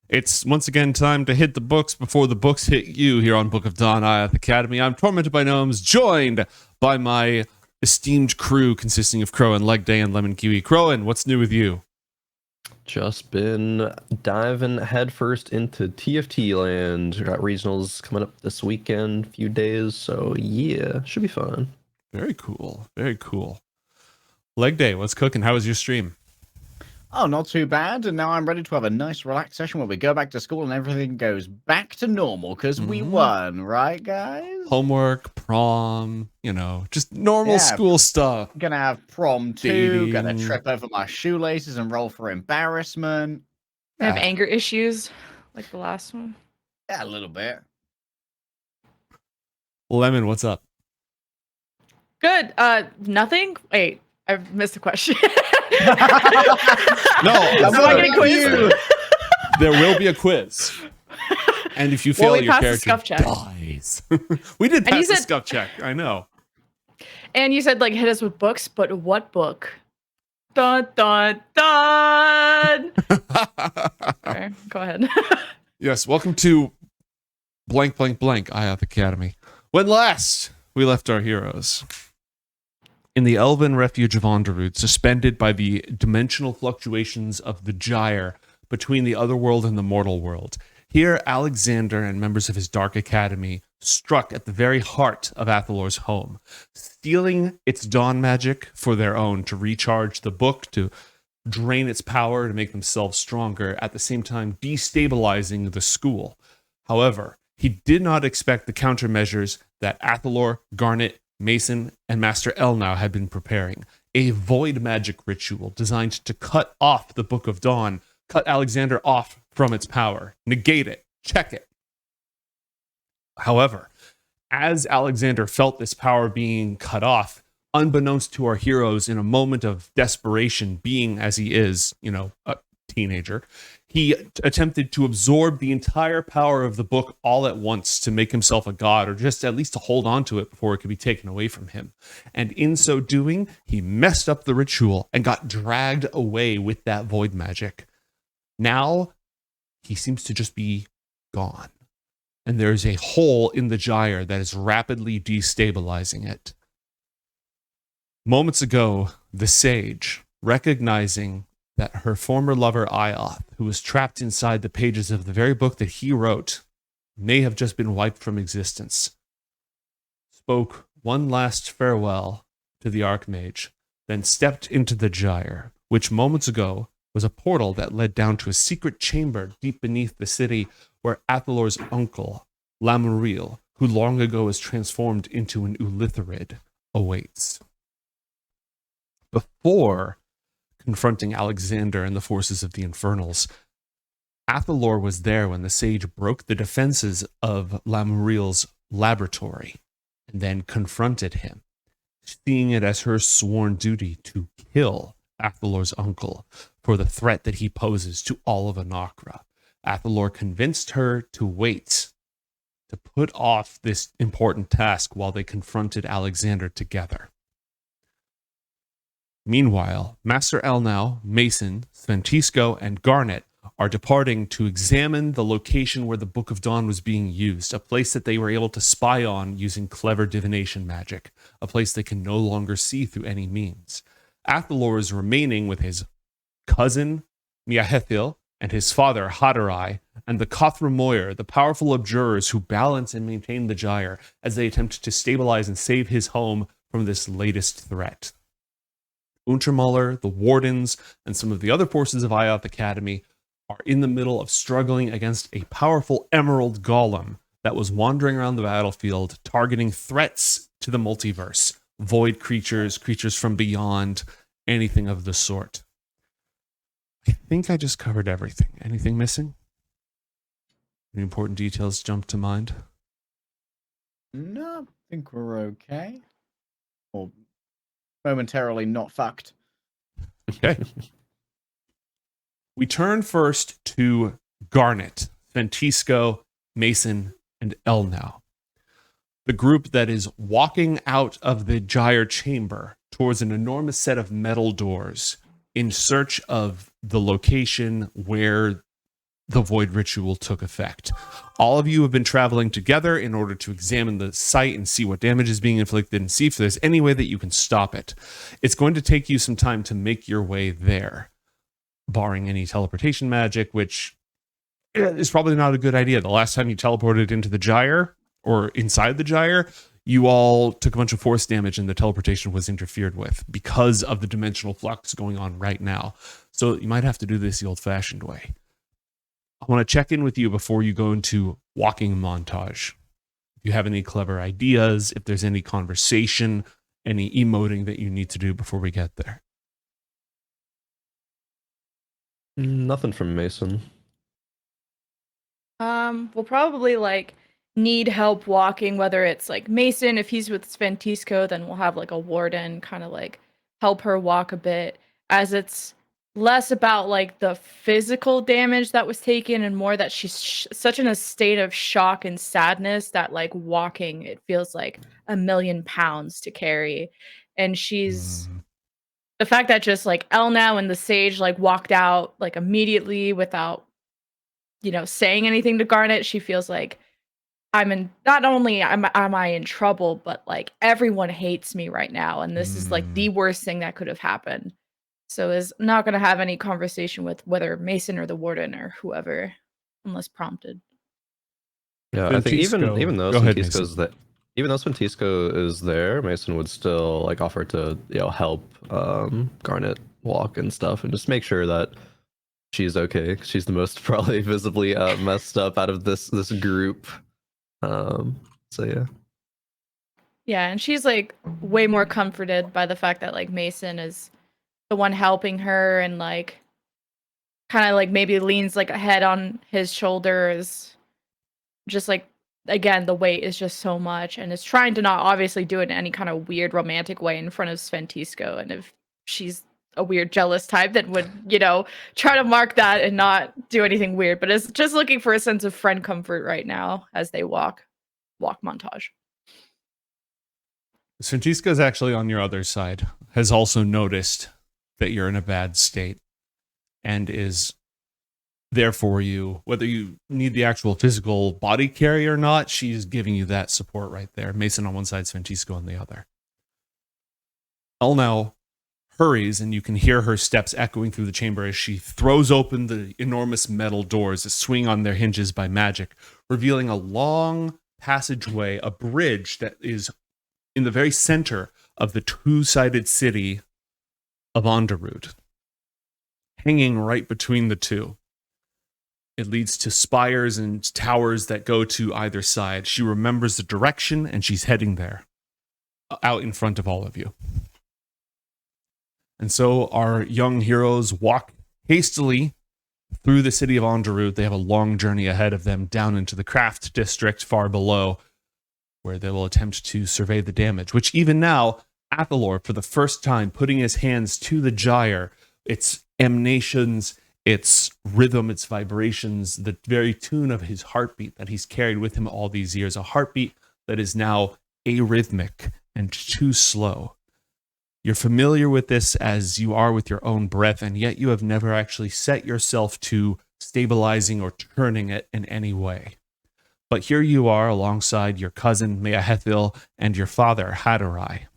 It's once again time to hit the books before the books hit you here on Book of Dawn, IOTH Academy. I'm tormented by gnomes, joined by my esteemed crew consisting of Crow and Leg Day and Lemon Kiwi. Crowan, what's new with you? Just been diving headfirst into TFT land. Got regionals coming up this weekend, few days, so yeah, should be fun. Very cool. Very cool. Leg Day, what's cooking? How was your stream? Oh, not too bad. And now I'm ready to have a nice relaxed session where we go back to school and everything goes back to normal because we won, right, guys? Homework, prom, just normal school stuff. Gonna have prom too. Dating. Gonna trip over my shoelaces and roll for embarrassment. I have anger issues like the last one. Yeah, a little bit. Lemon, what's up? Good. Nothing. Wait, I missed the question. No, am I getting quiz? There will be a quiz, and if you fail, your character dies. We did pass the scuff check. I know. And you said hit us with books, but what book? Dun dun dun. Okay, go ahead. Yes, welcome to blank blank blank IOTH Academy. When last we left our heroes in the elven refuge of Andarud, suspended by the dimensional fluctuations of the gyre between the other world and the mortal world. Here, Alyxander and members of his dark academy struck at the very heart of Athalor's home, stealing its dawn magic for their own to recharge the book, to drain its power, to make themselves stronger, at the same time destabilizing the school. However, he did not expect the countermeasures that Athalor, Garnet, Mason, and Master Elnau had been preparing. A void magic ritual designed to cut off the Book of Dawn, cut Alyxander off from its power, negate it, check it. However, as Alyxander felt this power being cut off, unbeknownst to our heroes, in a moment of desperation, being as he is, a teenager, he attempted to absorb the entire power of the book all at once to make himself a god, or just at least to hold on to it before it could be taken away from him. And in so doing, he messed up the ritual and got dragged away with that void magic. Now, he seems to just be gone. And there's a hole in the gyre that is rapidly destabilizing it. Moments ago, the sage, recognizing that her former lover IOTH, who was trapped inside the pages of the very book that he wrote, may have just been wiped from existence, spoke one last farewell to the Archmage, then stepped into the gyre, which moments ago was a portal that led down to a secret chamber deep beneath the city where Athalor's uncle, Lamuriel, who long ago was transformed into an Ulitharid, awaits. Before confronting Alyxander and the forces of the Infernals, Athalor was there when the sage broke the defenses of Lamuriel's laboratory and then confronted him, seeing it as her sworn duty to kill Athalor's uncle for the threat that he poses to all of Anacra. Athalor convinced her to wait, to put off this important task while they confronted Alyxander together. Meanwhile, Master Elnau, Mason, Sventisco, and Garnet are departing to examine the location where the Book of Dawn was being used, a place that they were able to spy on using clever divination magic, a place they can no longer see through any means. Athalor is remaining with his cousin, Miahethil, and his father, Hadarai, and the Kothramoyer, the powerful abjurers who balance and maintain the gyre as they attempt to stabilize and save his home from this latest threat. Untermuller, the Wardens, and some of the other forces of IOTH Academy are in the middle of struggling against a powerful emerald golem that was wandering around the battlefield, targeting threats to the multiverse, void creatures, creatures from beyond, anything of the sort. I think I just covered everything. Anything missing? Any important details jump to mind? No, I think we're okay. Or momentarily not fucked. Okay. We turn first to Garnet, Sventisco, Mason, and Elnau. The group that is walking out of the gyre chamber towards an enormous set of metal doors in search of the location where the void ritual took effect. All of you have been traveling together in order to examine the site and see what damage is being inflicted and see if there's any way that you can stop it. It's going to take you some time to make your way there, barring any teleportation magic, which is probably not a good idea. The last time you teleported into the gyre or inside the gyre, you all took a bunch of force damage and the teleportation was interfered with because of the dimensional flux going on right now. So you might have to do this the old-fashioned way. I want to check in with you before you go into walking montage. If you have any clever ideas, if there's any conversation, any emoting that you need to do before we get there. Nothing from Mason. We'll probably like need help walking, whether it's like Mason, if he's with Sventisco, then we'll have like a warden kind of like help her walk a bit, as it's less about like the physical damage that was taken and more that she's such in a state of shock and sadness that like walking, it feels like 1,000,000 pounds to carry. And she's the fact that just like Elnau and the sage like walked out like immediately without, you know, saying anything to Garnet, she feels like not only am I in trouble, but like everyone hates me right now, and this is like the worst thing that could have happened. So is not going to have any conversation with whether Mason or the warden or whoever, unless prompted. Yeah, I think even though Sventisco Sventisco is there, Mason would still like offer to help Garnet walk and stuff, and just make sure that she's okay. She's the most probably visibly messed up out of this group. So yeah. Yeah, and she's like way more comforted by the fact that like Mason is the one helping her and like kind of like maybe leans like a head on his shoulders. Just like again, the weight is just so much, and is trying to not obviously do it in any kind of weird romantic way in front of Sventisco. And if she's a weird jealous type that would, try to mark that and not do anything weird, but is just looking for a sense of friend comfort right now as they walk montage. Sventisco is actually on your other side, has also noticed that you're in a bad state and is there for you. Whether you need the actual physical body carry or not, she's giving you that support right there. Mason on one side, Sventisco on the other. Elnau hurries, and you can hear her steps echoing through the chamber as she throws open the enormous metal doors that swing on their hinges by magic, revealing a long passageway, a bridge that is in the very center of the two-sided city of Andarud, hanging right between the two. It leads to spires and towers that go to either side. She remembers the direction, and she's heading there, out in front of all of you. And so our young heroes walk hastily through the city of Andarud. They have a long journey ahead of them down into the craft district far below, where they will attempt to survey the damage, which even now, Athalor, for the first time, putting his hands to the gyre, its emanations, its rhythm, its vibrations, the very tune of his heartbeat that he's carried with him all these years, a heartbeat that is now arrhythmic and too slow. You're familiar with this as you are with your own breath, and yet you have never actually set yourself to stabilizing or turning it in any way. But here you are alongside your cousin Meahethil and your father Hadarai,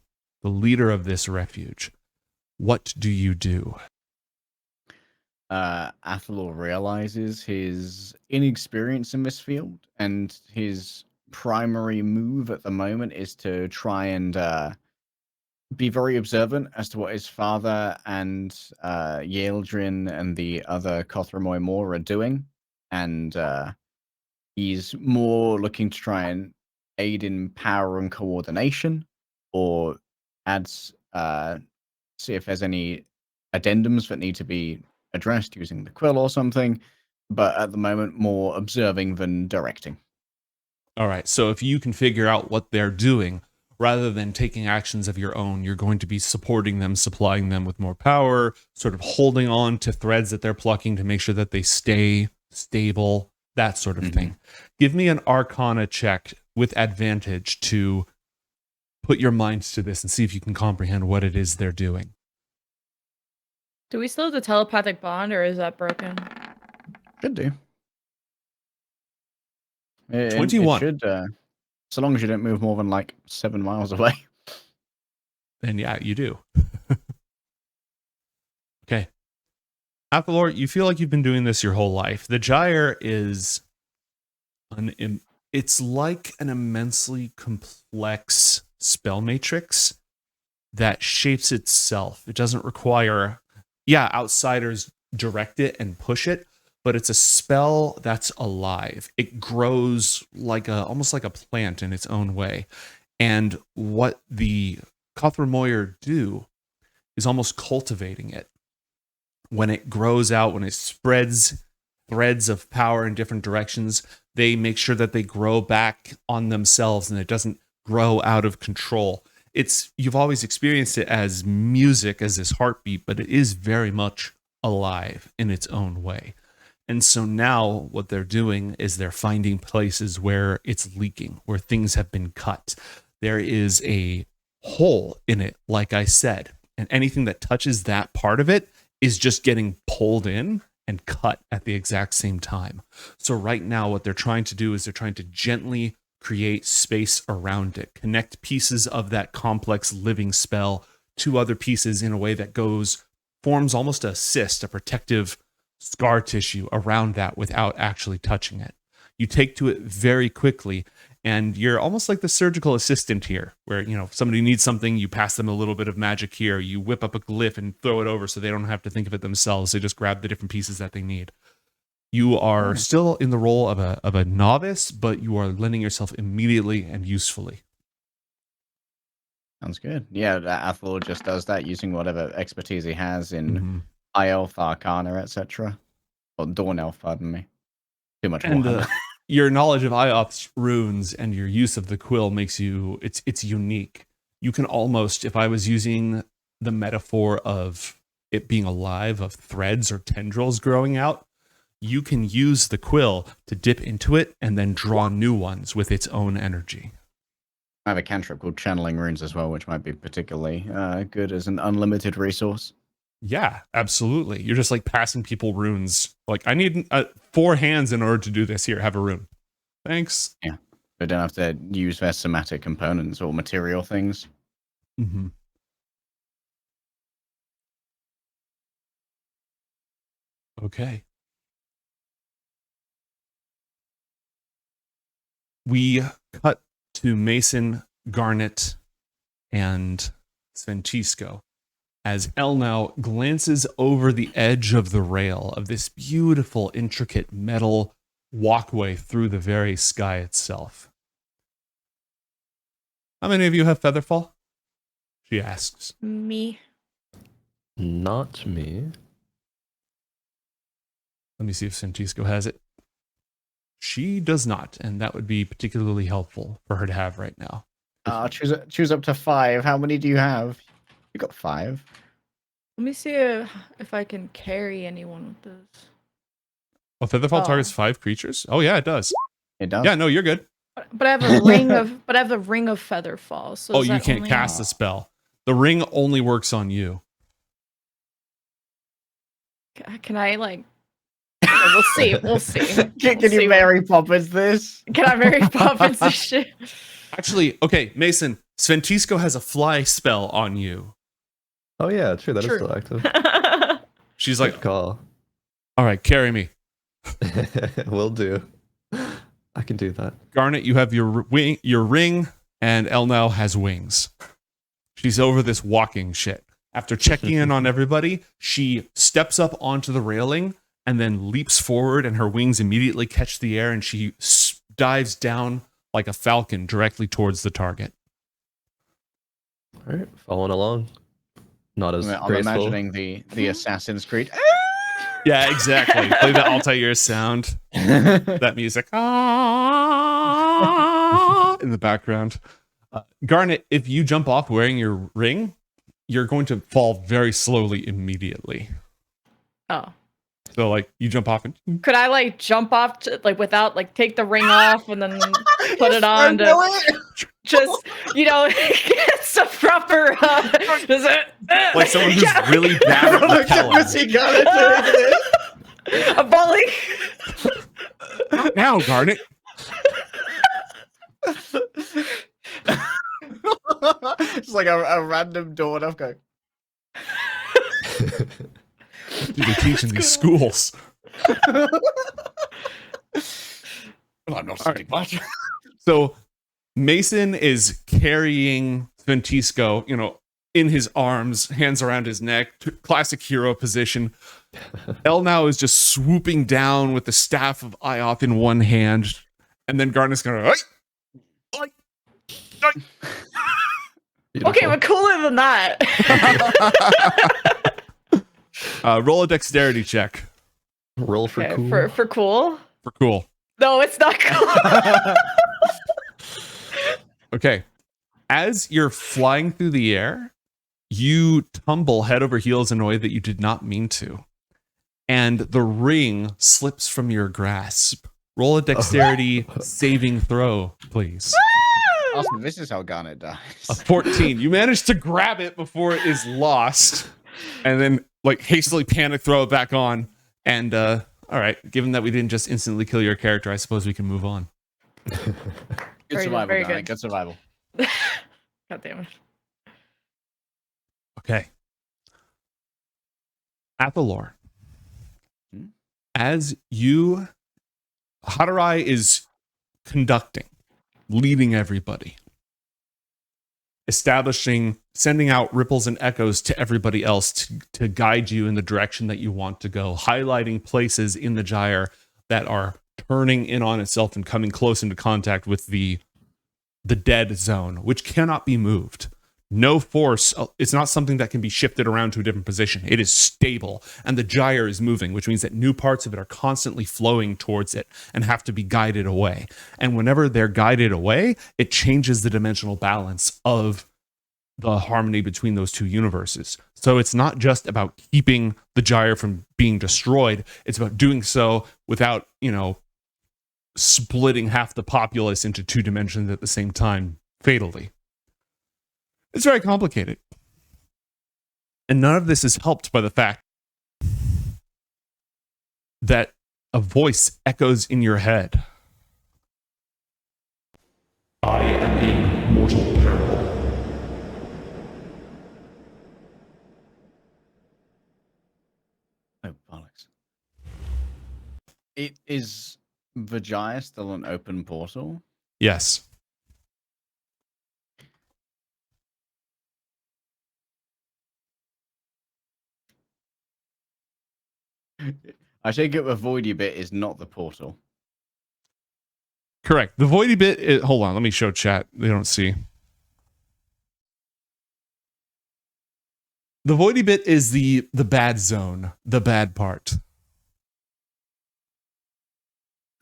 the leader of this refuge. What do you do? Athalor realizes his inexperience in this field, and his primary move at the moment is to try and be very observant as to what his father and Yaldrin and the other Kothramoy Moor are doing. And he's more looking to try and aid in power and coordination, or adds, see if there's any addendums that need to be addressed using the quill or something. But at the moment, more observing than directing. All right, so if you can figure out what they're doing, rather than taking actions of your own, you're going to be supporting them, supplying them with more power, sort of holding on to threads that they're plucking to make sure that they stay stable, that sort of thing. Give me an Arcana check with advantage to put your minds to this and see if you can comprehend what it is they're doing. Do we still have the telepathic bond, or is that broken? Should do. It 21. should, so long as you don't move more than like 7 miles away. Then yeah, you do. Okay. Athalor, you feel like you've been doing this your whole life. The gyre is it's like an immensely complex spell matrix that shapes itself. It doesn't require, outsiders direct it and push it, but it's a spell that's alive. It grows almost like a plant in its own way. And what the Kothramoyer do is almost cultivating it. When it grows out, when it spreads threads of power in different directions, they make sure that they grow back on themselves and it doesn't grow out of control. You've always experienced it as music, as this heartbeat, but it is very much alive in its own way. And so now what they're doing is they're finding places where it's leaking, where things have been cut. There is a hole in it, like I said, and anything that touches that part of it is just getting pulled in and cut at the exact same time. So right now what they're trying to do is they're trying to gently create space around it, connect pieces of that complex living spell to other pieces in a way that forms almost a cyst, a protective scar tissue around that without actually touching it. You take to it very quickly, and you're almost like the surgical assistant here, where, if somebody needs something, you pass them a little bit of magic here, you whip up a glyph and throw it over so they don't have to think of it themselves. They just grab the different pieces that they need. You are still in the role of a novice, but you are lending yourself immediately and usefully. Sounds good. Yeah, Athalor just does that using whatever expertise he has in IOTH Arcana, etc. Or Dawn Elf, pardon me. Too much Warhammer. Your knowledge of IOTH's runes and your use of the quill makes it's unique. You can almost, if I was using the metaphor of it being alive, of threads or tendrils growing out, you can use the quill to dip into it and then draw new ones with its own energy. I have a cantrip called Channeling Runes as well, which might be particularly good as an unlimited resource. Yeah, absolutely. You're just like passing people runes. Like, I need 4 hands in order to do this. Here, have a rune. Thanks. Yeah, they don't have to use their somatic components or material things. Mm-hmm. Okay. We cut to Mason, Garnet, and Sventisco as Elnau glances over the edge of the rail of this beautiful, intricate metal walkway through the very sky itself. How many of you have Featherfall? She asks. Me. Not me. Let me see if Sventisco has it. She does not, and that would be particularly helpful for her to have right now. Choose up to 5. How many do you have? You got 5. Let me see if I can carry anyone with this. Oh, Featherfall targets 5 creatures? Oh yeah, it does. It does? Yeah, no, you're good. But I have a ring of the ring of Featherfall. So you can't cast the spell. The ring only works on you. Can I like? We'll see. Can you Mary Poppins this? Can I Mary Poppins this shit? Actually, okay, Mason, Sventisco has a fly spell on you. Oh yeah, true. That is still active. She's like, Good call. all right, carry me. Will do. I can do that. Garnet, you have your ring, and Elnau has wings. She's over this walking shit. After checking in on everybody, she steps up onto the railing and then leaps forward, and her wings immediately catch the air, and she dives down like a falcon directly towards the target. All right, following along. Not as I'm graceful. imagining the Assassin's Creed. Yeah, exactly. Play the Altair sound. That music. In the background. Garnet, if you jump off wearing your ring, you're going to fall very slowly immediately. Oh. So, like, you jump off and... Could I, like, jump off, without, like, take the ring off and then put it on to just, it's a proper, like someone who's really bad at rappelling. I'm falling. Not now, Garnet. Just like a random door knock go. Dude, they teach in these schools. Well, I'm not saying much. So Mason is carrying Ventisco, in his arms, hands around his neck, classic hero position. El now is just swooping down with the staff of IOTH in one hand, and then Garnet's gonna. Okay, but cooler than that. Roll a dexterity check Roll for Okay, cool. for cool. for cool. No, it's not cool. Okay. As you're flying through the air, you tumble head over heels in a way that you did not mean to. And the ring slips from your grasp. Roll a dexterity saving throw, please. Austin, this is how Garnet dies. A 14. You manage to grab it before it is lost. And then hastily panic throw it back on. And all right, given that we didn't just instantly kill your character, I suppose we can move on. Good Very survival, very Garnet. good. Good survival. God damn it. Okay. Athalor. Hmm? As you Hadarai is conducting, leading everybody, establishing, sending out ripples and echoes to everybody else to guide you in the direction that you want to go, highlighting places in the gyre that are turning in on itself and coming close into contact with the dead zone, which cannot be moved. No force, it's not something that can be shifted around to a different position. It is stable, and the gyre is moving, which means that new parts of it are constantly flowing towards it and have to be guided away. And whenever they're guided away, it changes the dimensional balance of the harmony between those two universes. So it's not just about keeping the gyre from being destroyed, it's about doing so without, splitting half the populace into two dimensions at the same time, fatally. It's very complicated. And none of this is helped by the fact that a voice echoes in your head. I am in mortal peril. Oh, bollocks. Is the gyre still an open portal? Yes. I take it the voidy bit is not the portal. Correct. The voidy bit, hold on, let me show chat. They don't see. The voidy bit is the bad zone, the bad part.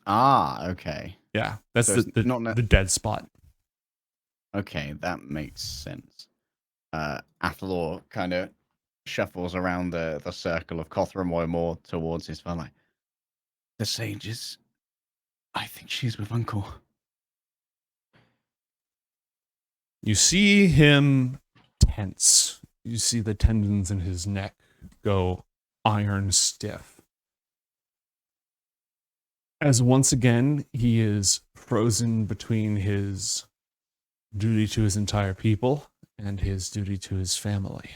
Ah, okay. Yeah, that's So it's not the dead spot. Okay, that makes sense. Athalor kind of shuffles around the circle of Kothramoy more towards his family. The sages. I think she's with Uncle. You see him tense. You see the tendons in his neck go iron stiff. As once again, he is frozen between his duty to his entire people and his duty to his family.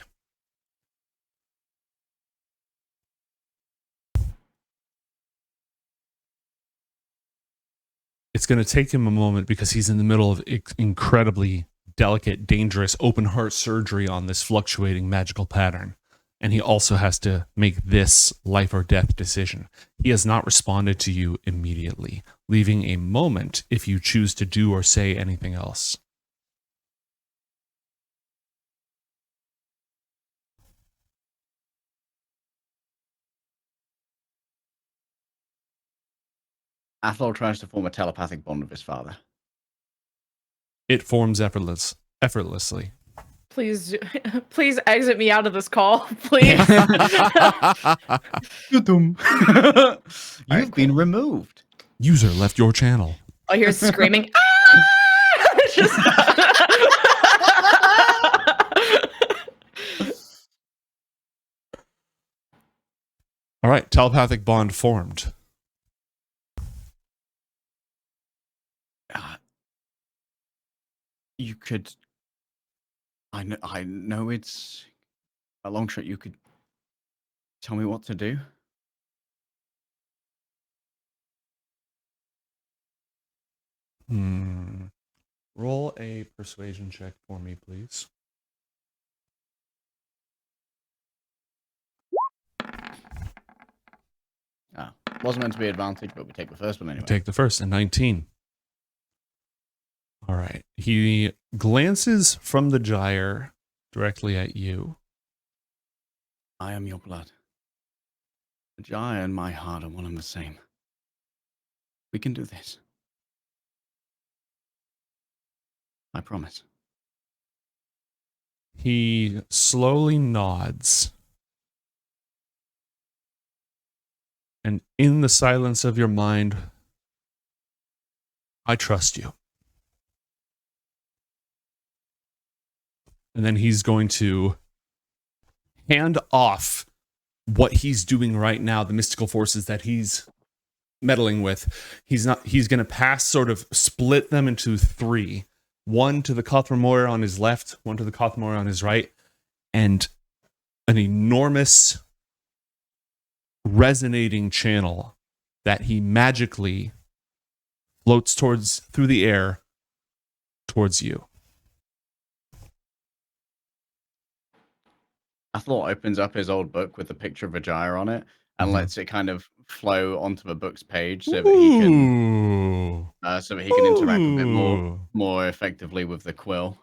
It's going to take him a moment because he's in the middle of incredibly delicate, dangerous, open heart surgery on this fluctuating magical pattern. And he also has to make this life or death decision. He has not responded to you immediately, leaving a moment if you choose to do or say anything else. Athalor tries to form a telepathic bond with his father. It forms effortlessly. Please exit me out of this call, please. You've been removed. User left your channel. I hear screaming. Ah! Just- All right, telepathic bond formed. You could. I know it's a long shot. You could tell me what to do. Roll a persuasion check for me, please. Wasn't meant to be advantage, but we take the first one anyway. Take the first, and 19. All right. He glances from the gyre directly at you. I am your blood. The gyre and my heart are one and the same. We can do this. I promise. He slowly nods. And in the silence of your mind, I trust you. And then he's going to hand off what he's doing right now, the mystical forces that he's meddling with. He's going to pass, sort of split them into 3. 1 to the Kothramor on his left, 1 to the Kothramor on his right, and an enormous resonating channel that he magically floats through the air towards you. Athalor opens up his old book with a picture of a gyre on it and lets it kind of flow onto the book's page so that he can interact a bit more effectively with the quill.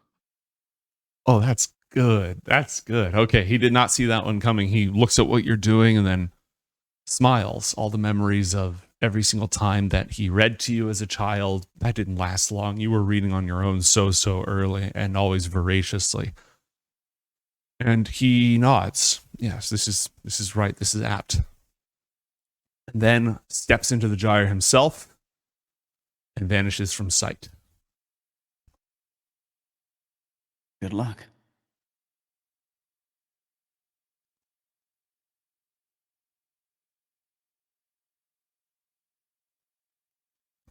Oh, that's good. That's good. Okay, he did not see that one coming. He looks at what you're doing and then smiles. All the memories of every single time that he read to you as a child. That didn't last long. You were reading on your own so early and always voraciously. And he nods. Yes, this is right. This is apt. And then steps into the gyre himself and vanishes from sight. Good luck.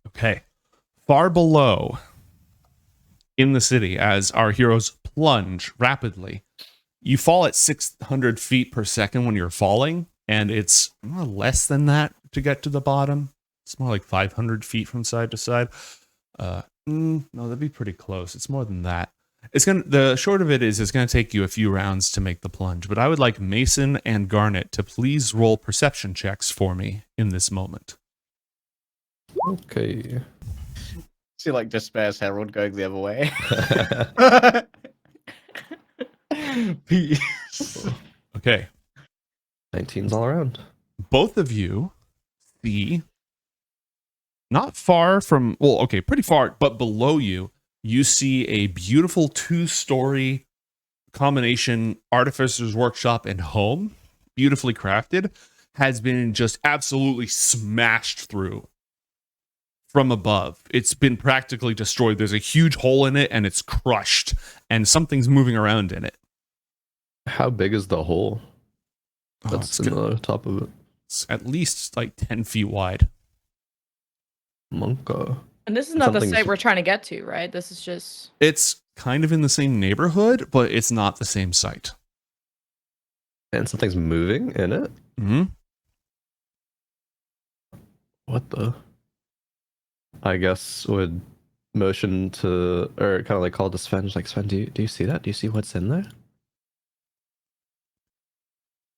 Okay. Far below in the city, as our heroes plunge rapidly, you fall at 600 feet per second when you're falling, and it's less than that to get to the bottom. It's more like 500 feet from side to side. No, that'd be pretty close. It's more than that. The short of it is it's going to take you a few rounds to make the plunge, but I would like Mason and Garnet to please roll perception checks for me in this moment. Okay. See, like, Despair's Herald going the other way. Peace. Okay. 19's all around. Both of you see, not far from, pretty far, but below you, you see a beautiful 2-story combination artificer's workshop and home, beautifully crafted, has been just absolutely smashed through from above. It's been practically destroyed. There's a huge hole in it and it's crushed and something's moving around in it. How big is the hole that's in the top of it? It's at least like 10 feet wide. Monka. And this is not the site we're trying to get to, right? This is just... It's kind of in the same neighborhood, but it's not the same site. And something's moving in it? Mm-hmm. What the? I guess would motion to, or kind of like call to Sven, like, Sven, do you see that? Do you see what's in there?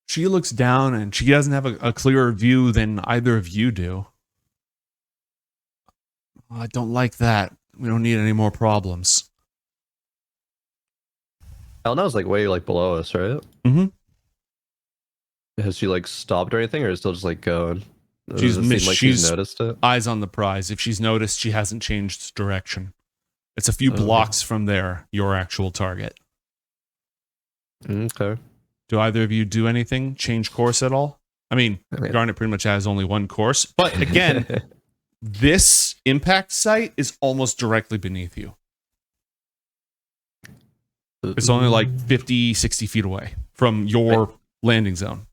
She looks down and she doesn't have a clearer view than either of you do. I don't like that. We don't need any more problems. Elna's like way like below us, right? Mm-hmm. Has she like stopped or anything, or is it still just like going? She's she's noticed it. Eyes on the prize. If she's noticed, she hasn't changed direction. It's a few blocks from there, your actual target. Okay. Do either of you do anything? Change course at all? I mean, Garnet pretty much has only one course. But again, this impact site is almost directly beneath you. It's only like 50, 60 feet away from your landing zone.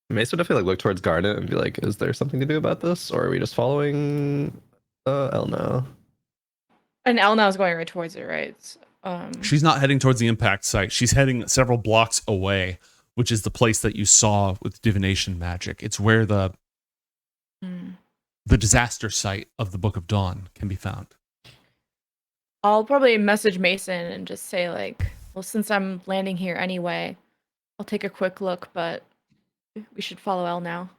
Mason would definitely like look towards Garnet and be like, is there something to do about this? Or are we just following Elna? And Elna is going right towards it, right? She's not heading towards the impact site. She's heading several blocks away, which is the place that you saw with divination magic. It's where the disaster site of the Book of Dawn can be found. I'll probably message Mason and just say like, well, since I'm landing here anyway, I'll take a quick look, but we should follow Elle now.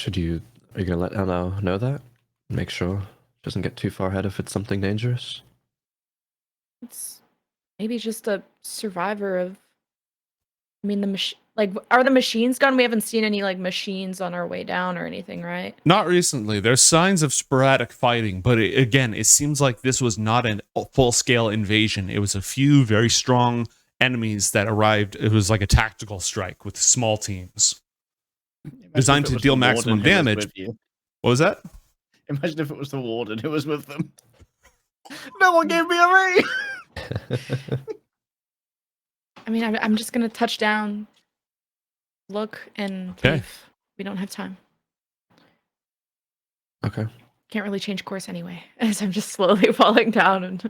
Are you gonna let Anna know that? Make sure she doesn't get too far ahead if it's something dangerous. It's maybe just a survivor of. I mean, are the machines gone? We haven't seen any like machines on our way down or anything, right? Not recently. There's signs of sporadic fighting, but it seems like this was not a full-scale invasion. It was a few very strong enemies that arrived. It was like a tactical strike with small teams designed to deal maximum damage. What was that? Imagine if it was the warden who was with them. No one gave me a ring! I mean, I'm just gonna touch down, look, and leave. We don't have time. Okay. Can't really change course anyway, as I'm just slowly falling down. And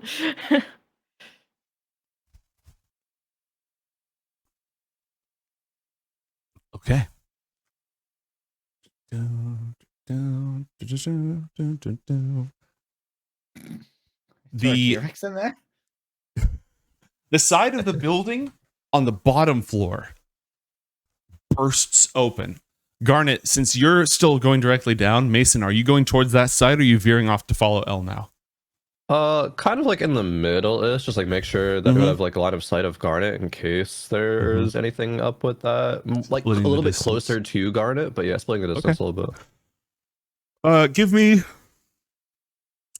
okay. The side of the building on the bottom floor bursts open. Garnet, since you're still going directly down, Mason, are you going towards that side, or are you veering off to follow Elle now? Kind of like in the middle-ish, just like make sure that we have like a line of sight of Garnet in case there's anything up with that. Like Splitting a little the bit closer to Garnet, but yeah, splitting the distance a little bit. Give me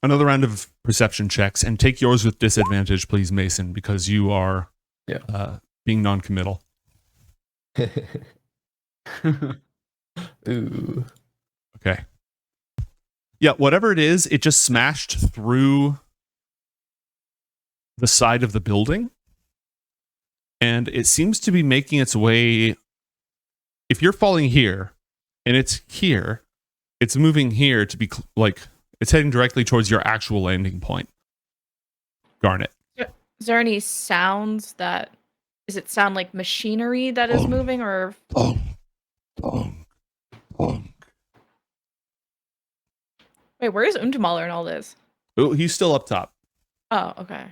another round of perception checks, and take yours with disadvantage, please, Mason, because you are being non-committal. Ooh. Okay. Yeah, whatever it is, it just smashed through the side of the building, and it seems to be making its way. If you're falling here, and it's here, it's moving here to be it's heading directly towards your actual landing point. Garnet. Is there any sounds that? Does it sound like machinery that is moving, or? Wait, where is Undamaler in all this? Oh, he's still up top. Oh, okay.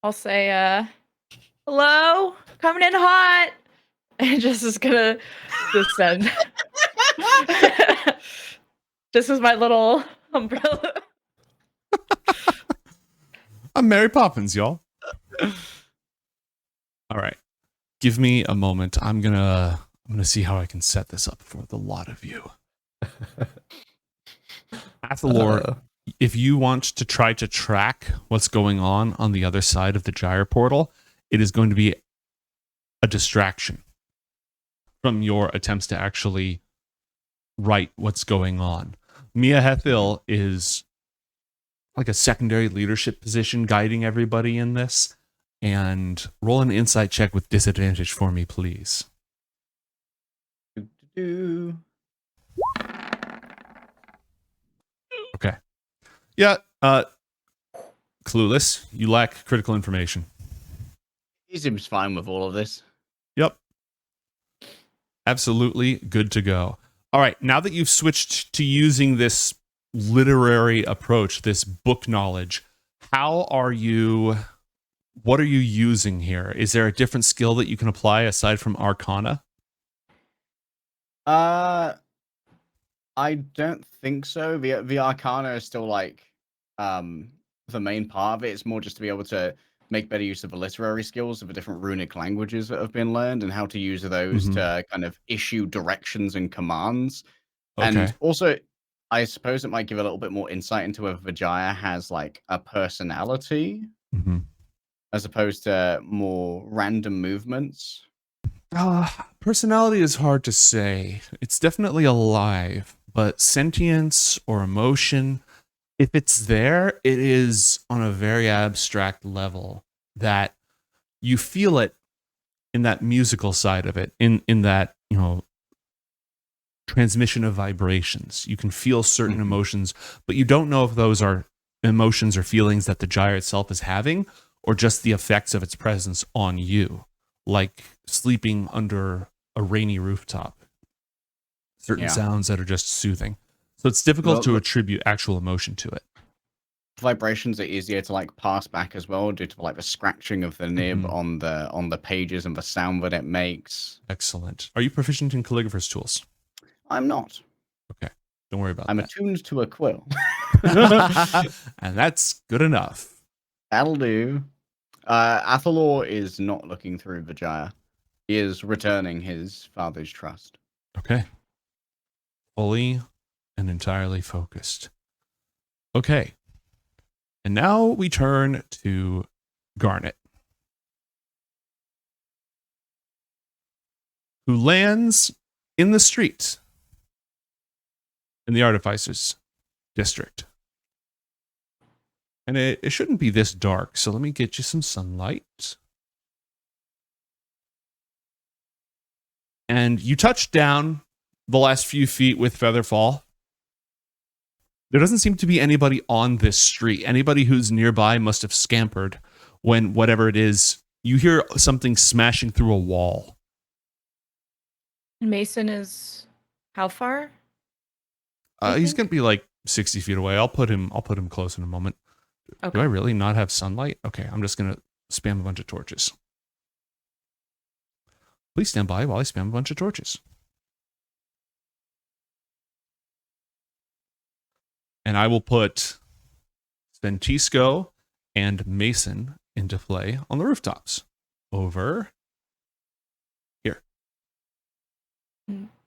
I'll say, hello? Coming in hot. And just is gonna descend. This is my little umbrella. I'm Mary Poppins, y'all. All right. Give me a moment. I'm gonna see how I can set this up for the lot of you. Athalor, if you want to try to track what's going on the other side of the gyre portal, it is going to be a distraction from your attempts to actually write what's going on. Mia Hethil is like a secondary leadership position guiding everybody in this. And roll an insight check with disadvantage for me, please. Okay. Yeah, clueless. You lack critical information. He seems fine with all of this. Yep. Absolutely good to go. All right, now that you've switched to using this literary approach, this book knowledge, what are you using here? Is there a different skill that you can apply aside from Arcana? I don't think so. The Arcana is still like the main part of it. It's more just to be able to make better use of the literary skills of the different runic languages that have been learned and how to use those to kind of issue directions and commands. Okay. And also, I suppose it might give a little bit more insight into whether Vijaya has like a personality as opposed to more random movements. Personality is hard to say. It's definitely alive, but sentience or emotion, if it's there, it is on a very abstract level that you feel it in that musical side of it, in that, transmission of vibrations. You can feel certain emotions, but you don't know if those are emotions or feelings that the gyre itself is having, or just the effects of its presence on you, like sleeping under a rainy rooftop. Certain sounds that are just soothing. So it's difficult to attribute actual emotion to it. Vibrations are easier to like pass back as well due to like the scratching of the nib on the pages and the sound that it makes. Excellent. Are you proficient in calligrapher's tools? I'm not. Okay. Don't worry about I'm that. attuned to a quill. And that's good enough. That'll do. Athalor is not looking through the gyre. He is returning his father's trust. Okay. Fully and entirely focused. Okay. And now we turn to Garnet, who lands in the street in the Artificer's district. And it shouldn't be this dark, so let me get you some sunlight. And you touch down the last few feet with Featherfall. There doesn't seem to be anybody on this street. Anybody who's nearby must have scampered when whatever it is, you hear something smashing through a wall. Mason is how far? He's going to be like 60 feet away. I'll put him close in a moment. Okay. Do I really not have sunlight? Okay, I'm just going to spam a bunch of torches. Please stand by while I spam a bunch of torches. And I will put Sventisco and Mason into play on the rooftops. Over here.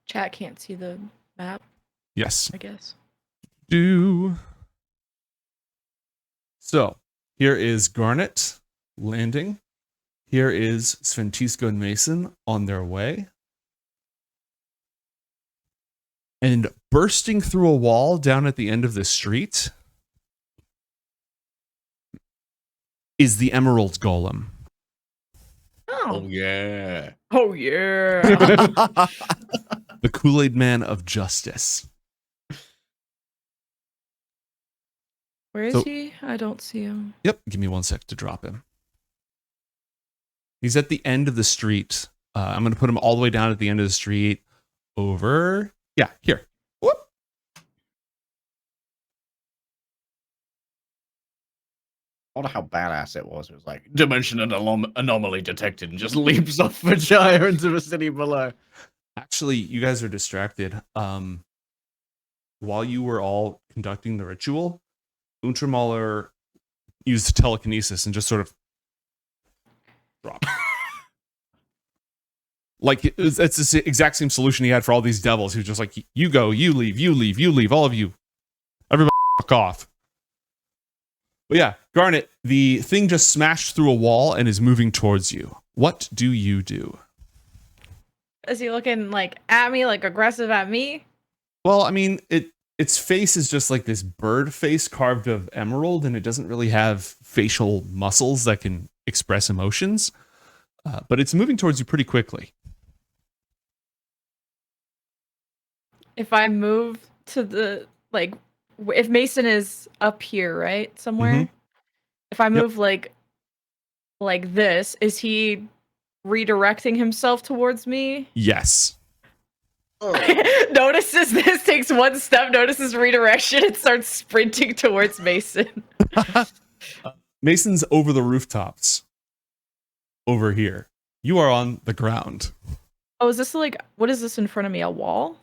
Chat can't see the map, Yes. I guess. So, here is Garnet landing. Here is Sventisco and Mason on their way. And bursting through a wall down at the end of the street is the Emerald Golem. Oh yeah. Oh yeah. The Kool-Aid Man of Justice. Where is he? I don't see him. Yep, give me 1 sec to drop him. He's at the end of the street. I'm going to put him all the way down at the end of the street. Over. Yeah, here. Whoop. I wonder how badass it was. It was like, dimension anomaly detected, and just leaps off the gyre into the city below. Actually, you guys are distracted. While you were all conducting the ritual, Untermaler used telekinesis and just sort of dropped. Like, it's the exact same solution he had for all these devils. He was just like, you go, you leave, all of you. Everybody fuck off. But yeah, Garnet, the thing just smashed through a wall and is moving towards you. What do you do? Is he looking like at me, like aggressive at me? Well, I mean, its face is just like this bird face carved of emerald, and it doesn't really have facial muscles that can express emotions. But it's moving towards you pretty quickly. If I move to the, like, if Mason is up here, right? Somewhere? Mhm. If I move like this, is he redirecting himself towards me? Yes. Notices this, takes one step, notices redirection, and starts sprinting towards Mason. Mason's over the rooftops. Over here. You are on the ground. Oh, is this like, what is this in front of me? A wall?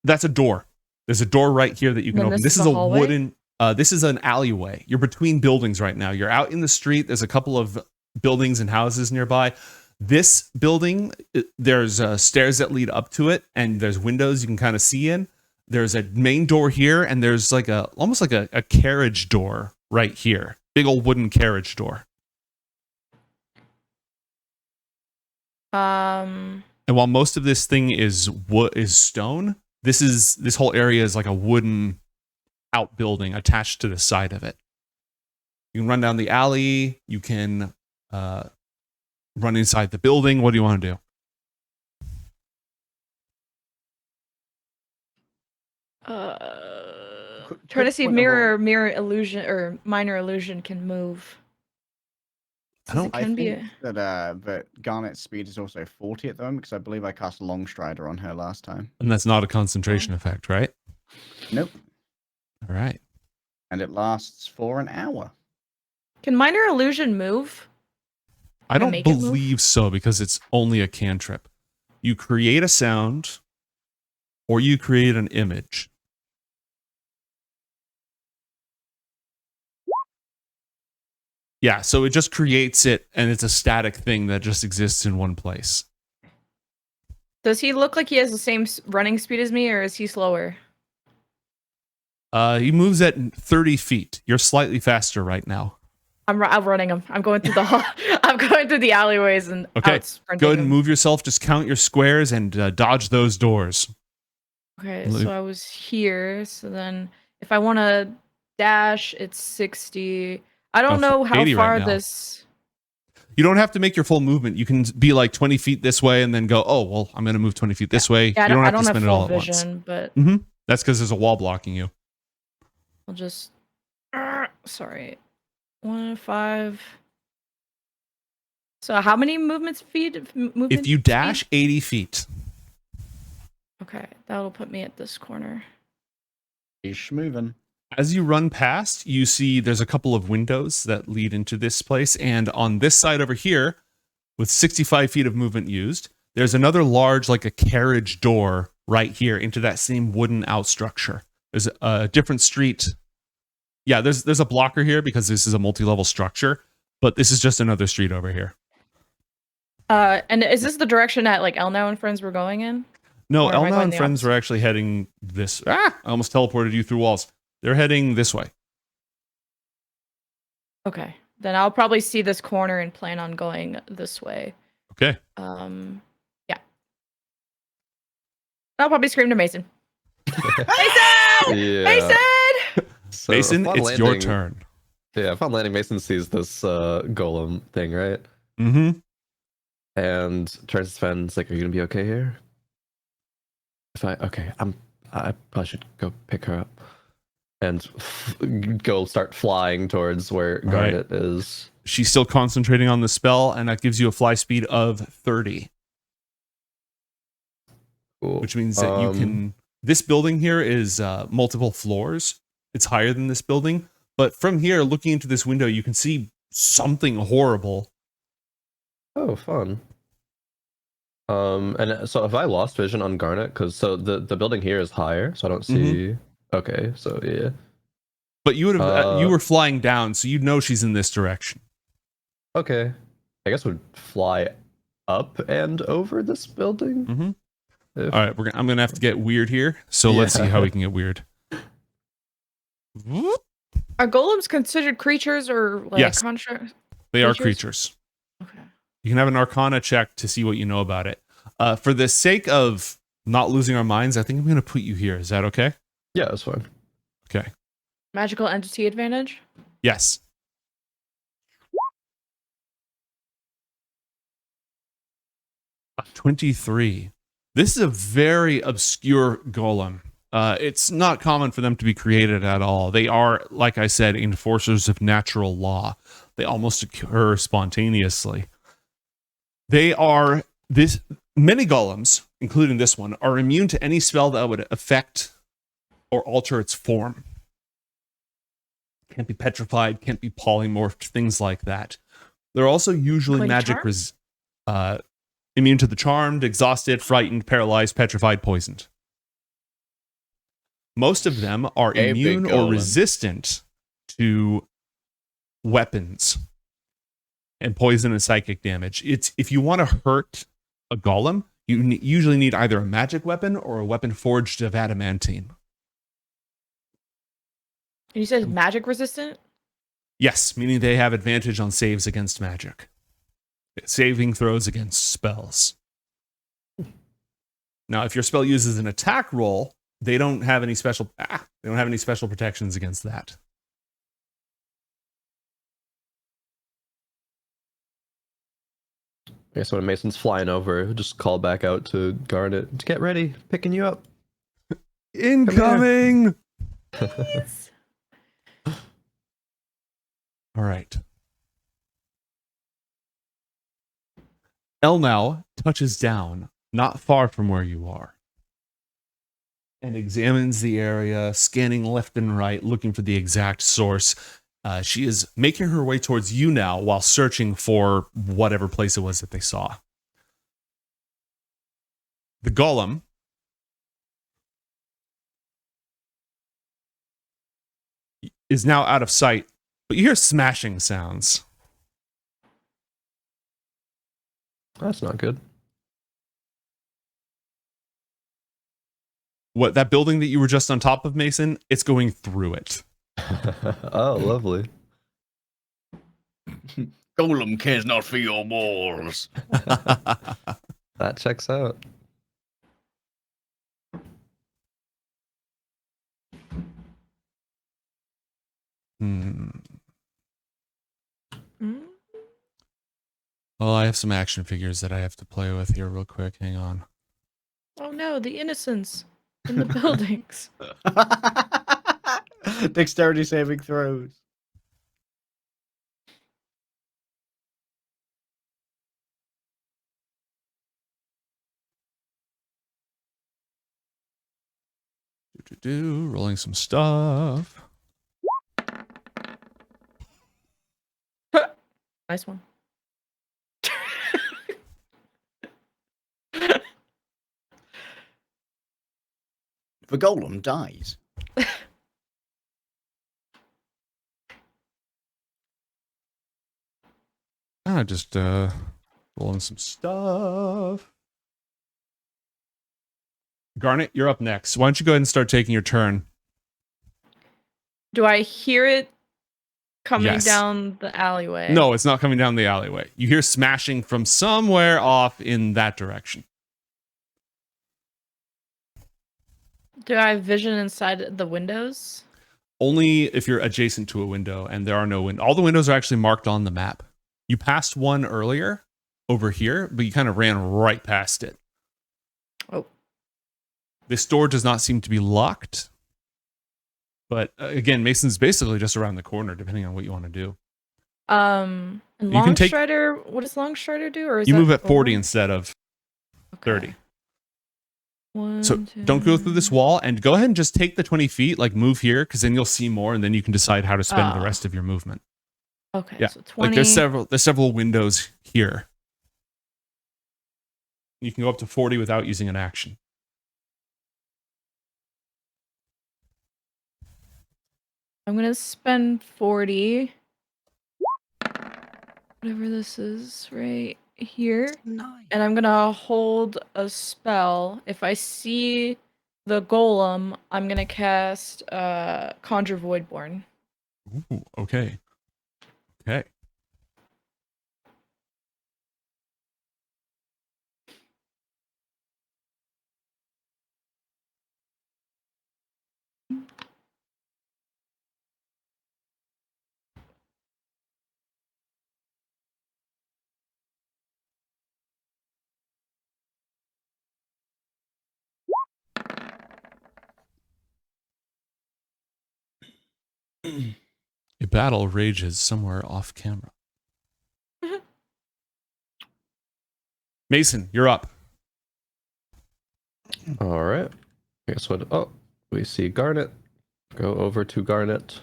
That's a door. There's a door right here that you can And open. this This is is a a hallway? wooden, this is an alleyway. You're between buildings right now. You're out in the street. There's a couple of buildings and houses nearby. This building, there's stairs that lead up to it, and there's windows you can kind of see in. There's a main door here, and there's like almost like a carriage door right here. Big old wooden carriage door. And while most of this thing is stone, this whole area is like a wooden outbuilding attached to the side of it. You can run down the alley. You can run inside the building. What do you want to do? Trying to see if point of order. mirror illusion or minor illusion can move. I don't- It I can be think that Garnet's speed is also 40 at the moment, because I believe I cast Long Strider on her last time. And that's not a concentration effect, right? Nope. All right. And it lasts for an hour. Can minor illusion move? I don't make it move? believe so because it's only a cantrip. You create a sound or you create an image. Yeah, so it just creates it and it's a static thing that just exists in one place. Does he look like he has the same running speed as me, or is he slower? He moves at 30 feet. You're slightly faster right now. I'm running him. I'm going through the hall. I'm going through the alleyways and Okay, out sprinting go ahead and him. move yourself. Just count your squares and dodge those doors. Okay, so I was here. So then, if I want to dash, it's 60. I don't know how 80 far right now. this. You don't have to make your full movement. You can be like 20 feet this way and then go, oh, well, I'm going to move 20 feet this way. Yeah, you don't I have don't to have spend it full all at once. vision, but That's because there's a wall blocking you. I'll just. Sorry, 1 5. So how many If you dash 80 feet, Okay, that'll put me at this corner. Ish moving. as you run past, you see there's a couple of windows that lead into this place. And on this side over here, with 65 feet of movement used, there's another large, like a carriage door right here into that same wooden out structure. There's a different street. Yeah, there's a blocker here because this is a multi-level structure, but this is just another street over here. And is this the direction that like Elnow and friends were going in? No, Or am I Elna going and the friends opposite? are actually heading this. I almost teleported you through walls. They're heading this way. Okay, then I'll probably see this corner and plan on going this way. Okay. Yeah. I'll probably scream to Mason. Mason! Yeah. Mason! So Mason, upon it's your landing- turn. Yeah, upon landing, Mason sees this golem thing, right? Mm-hmm. And turns to Sven and is like, "Are you gonna be okay here?" I probably should go pick her up and go start flying towards where Right. Garnet is. She's still concentrating on the spell, and that gives you a fly speed of 30, Cool. which means that you can. This building here is multiple floors. It's higher than this building, but from here, looking into this window, you can see something horrible. Oh, fun. And so have I lost vision on Garnet? Because so the building here is higher, so I don't see. Okay, so yeah. But you would have you were flying down, so you'd know she's in this direction. Okay, I guess would fly up and over this building. Mm-hmm. If- All right, I'm gonna have to get weird here. So let's see Yeah. how we can get weird. Are golems considered creatures or like Yes. constructs? They are Creatures? creatures. Okay. You can have an Arcana check to see what you know about it. For the sake of not losing our minds, I think I'm gonna put you here. Is that okay? Yeah, that's fine. Okay. Magical entity advantage? Yes. A 23. This is a very obscure golem. It's not common for them to be created at all. They are, like I said, enforcers of natural law. They almost occur spontaneously. They are many golems, including this one, are immune to any spell that would affect or alter its form. Can't be petrified, can't be polymorphed, things like that. They're also usually Including magic charm? immune to the charmed, exhausted, frightened, paralyzed, petrified, poisoned. Most of them are A big immune or golem. resistant to weapons and poison and psychic damage. It's if you want to hurt a golem, you usually need either a magic weapon or a weapon forged of adamantine. You said magic resistant? Yes, meaning they have advantage on saves against magic. Saving throws against spells. Now, if your spell uses an attack roll, they don't have any special protections against that. I guess when Mason's flying over, he'll just call back out to Garnet to get ready, picking you up. Incoming! Please. All right. El now touches down not far from where you are and examines the area, scanning left and right, looking for the exact source. She is making her way towards you now while searching for whatever place it was that they saw. The golem is now out of sight, but you hear smashing sounds. That's not good. What, that building that you were just on top of, Mason, it's going through it. Oh, lovely. Golem cares not for your balls. That checks out. Hmm. Mm. Well, I have some action figures that I have to play with here real quick. Hang on. Oh no, the innocents in the buildings. Dexterity saving throws. Rolling some stuff. Nice one. The golem dies. Just rolling some stuff. Garnet, you're up next. Why don't you go ahead and start taking your turn? Do I hear it coming Yes. down the alleyway? No, it's not coming down the alleyway. You hear smashing from somewhere off in that direction. Do I have vision inside the windows? Only if you're adjacent to a window, and there are no windows. All the windows are actually marked on the map. You passed one earlier over here, but you kind of ran right past it. Oh. This door does not seem to be locked. But again, Mason's basically just around the corner, depending on what you want to do. And You can Long take- Strider, what does Long Strider do? Or is You that move at 40 over? instead of 30. One, So don't go through this wall, and go ahead and just take the 20 feet, like move here, because then you'll see more, and then you can decide how to spend the Ah. rest of your movement. Okay, Yeah, so 20. Like there's several windows here. You can go up to 40 without using an action. I'm going to spend 40. Whatever this is right here. Nice. And I'm going to hold a spell. If I see the golem, I'm going to cast Conjure Voidborn. Ooh, okay. Okay. A battle rages somewhere off camera. Mason, you're up. All right. Guess what? Oh, we see Garnet. Go over to Garnet.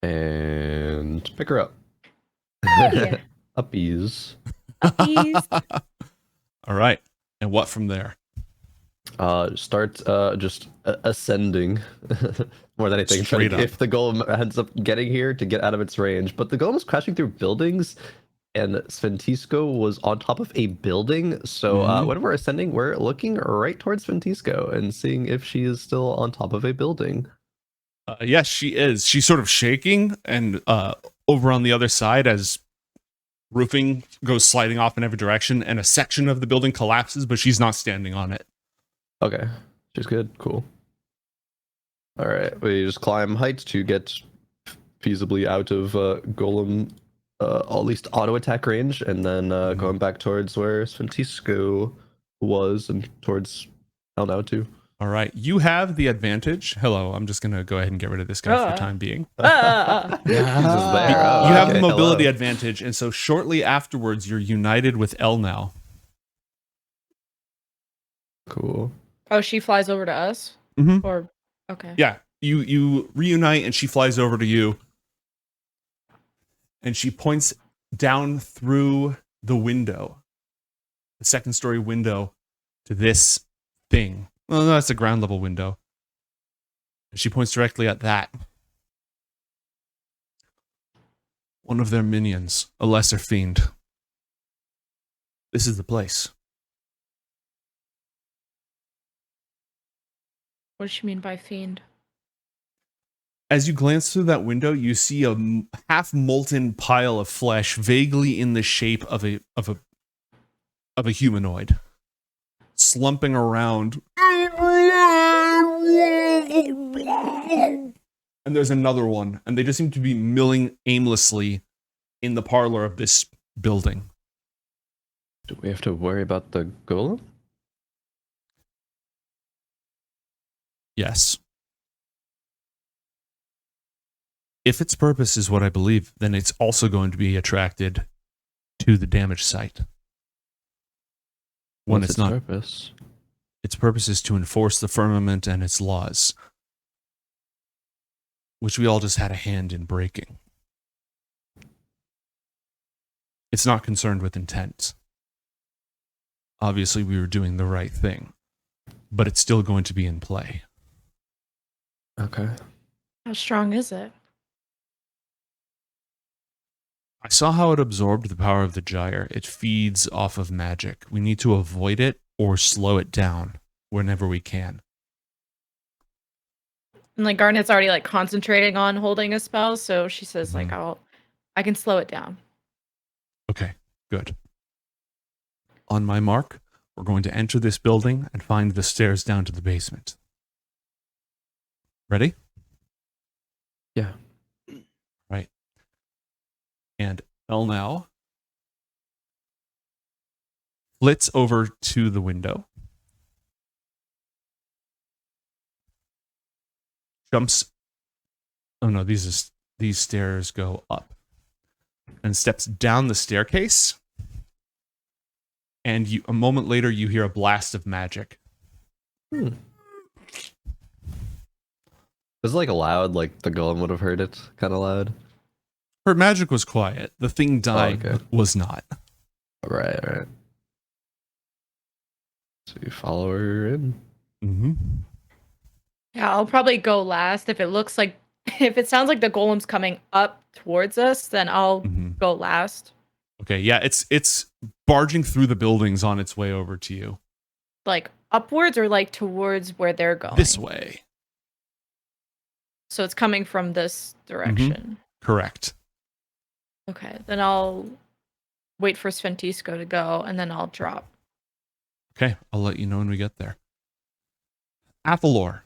And pick her up. Hey. Uppies. Uppies. All right. And what from there? Start just ascending more than anything. Straight Trying to- up. If the golem ends up getting here to get out of its range, but the golem was crashing through buildings, and Sventisco was on top of a building. So Mhm. when we're ascending, we're looking right towards Sventisco and seeing if she is still on top of a building. Yes, she is. She's sort of shaking, and over on the other side, as roofing goes sliding off in every direction, and a section of the building collapses, but she's not standing on it. Okay, she's good. Cool. All right, we just climb heights to get feasibly out of golem, at least auto attack range, and then going back towards where Sventisco was and towards El now too. All right. You have the advantage. Hello. I'm just going to go ahead and get rid of this guy for the time being. He's just there. Oh, You have the okay, mobility hello. advantage. And so shortly afterwards, you're united with El now. Cool. Oh, she flies over to us? Mm-hmm. Or okay. Yeah. You reunite and she flies over to you. And she points down through the window, the second story window, to this thing. Well, no, that's a ground level window. And she points directly at that. One of their minions, a lesser fiend. This is the place. What does she mean by fiend? As you glance through that window, you see a half molten pile of flesh, vaguely in the shape of a humanoid, slumping around. And there's another one, and they just seem to be milling aimlessly in the parlor of this building. Do we have to worry about the golem? Yes. If its purpose is what I believe, then it's also going to be attracted to the damage site. When What's it's not. purpose? Its purpose is to enforce the firmament and its laws, which we all just had a hand in breaking. It's not concerned with intent. Obviously, we were doing the right thing, but it's still going to be in play. Okay. How strong is it? I saw how it absorbed the power of the gyre. It feeds off of magic. We need to avoid it or slow it down whenever we can. And like Garnet's already like concentrating on holding a spell, so she says like I can slow it down. Okay, good. On my mark, we're going to enter this building and find the stairs down to the basement. Ready? Yeah. Right. And El now flits over to the window, jumps. Oh no, these stairs go up, and steps down the staircase. And a moment later, you hear a blast of magic. Is it like loud, like the golem would have heard it, kind of loud? Her magic was quiet. The thing dying was not. Right. So you follow her in. Mm-hmm. Yeah, I'll probably go last. If it sounds like the golem's coming up towards us, then I'll go last. Okay, yeah, it's barging through the buildings on its way over to you. Like upwards or like towards where they're going? This way. So it's coming from this direction. Correct. Okay, then I'll wait for Sventisco to go, and then I'll drop. Okay, I'll let you know when we get there. Athalor.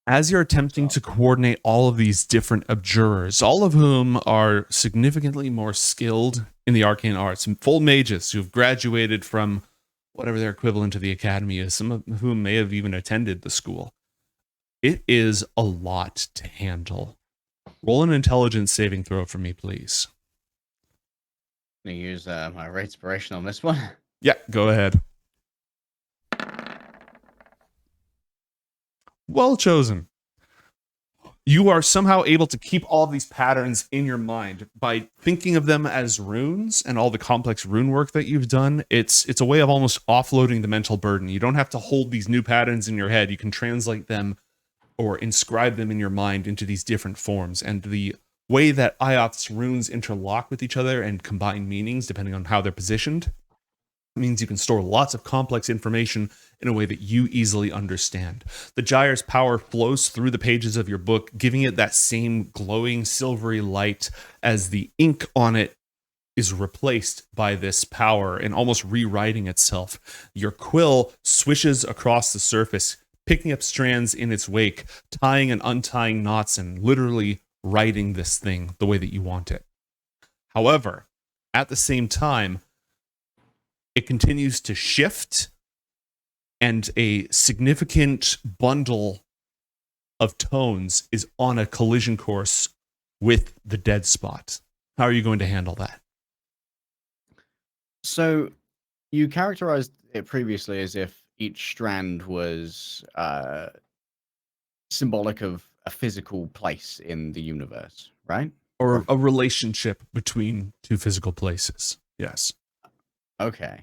As you're attempting to coordinate all of these different abjurers, all of whom are significantly more skilled in the arcane arts, and full mages who've graduated from whatever their equivalent to the academy is, some of whom may have even attended the school, it is a lot to handle. Roll an intelligence saving throw for me, please. I'm going to use my rare inspiration on this one. Yeah, go ahead. Well chosen. You are somehow able to keep all of these patterns in your mind by thinking of them as runes and all the complex rune work that you've done. It's a way of almost offloading the mental burden. You don't have to hold these new patterns in your head. You can translate them or inscribe them in your mind into these different forms. And the way that IOTH's runes interlock with each other and combine meanings depending on how they're positioned means you can store lots of complex information in a way that you easily understand. The gyre's power flows through the pages of your book, giving it that same glowing silvery light as the ink on it is replaced by this power and almost rewriting itself. Your quill swishes across the surface, picking up strands in its wake, tying and untying knots and literally writing this thing the way that you want it. However, at the same time, it continues to shift and a significant bundle of tones is on a collision course with the dead spot. How are you going to handle that? So you characterized it previously as if each strand was symbolic of a physical place in the universe, right? Or a relationship between two physical places. Yes. Okay.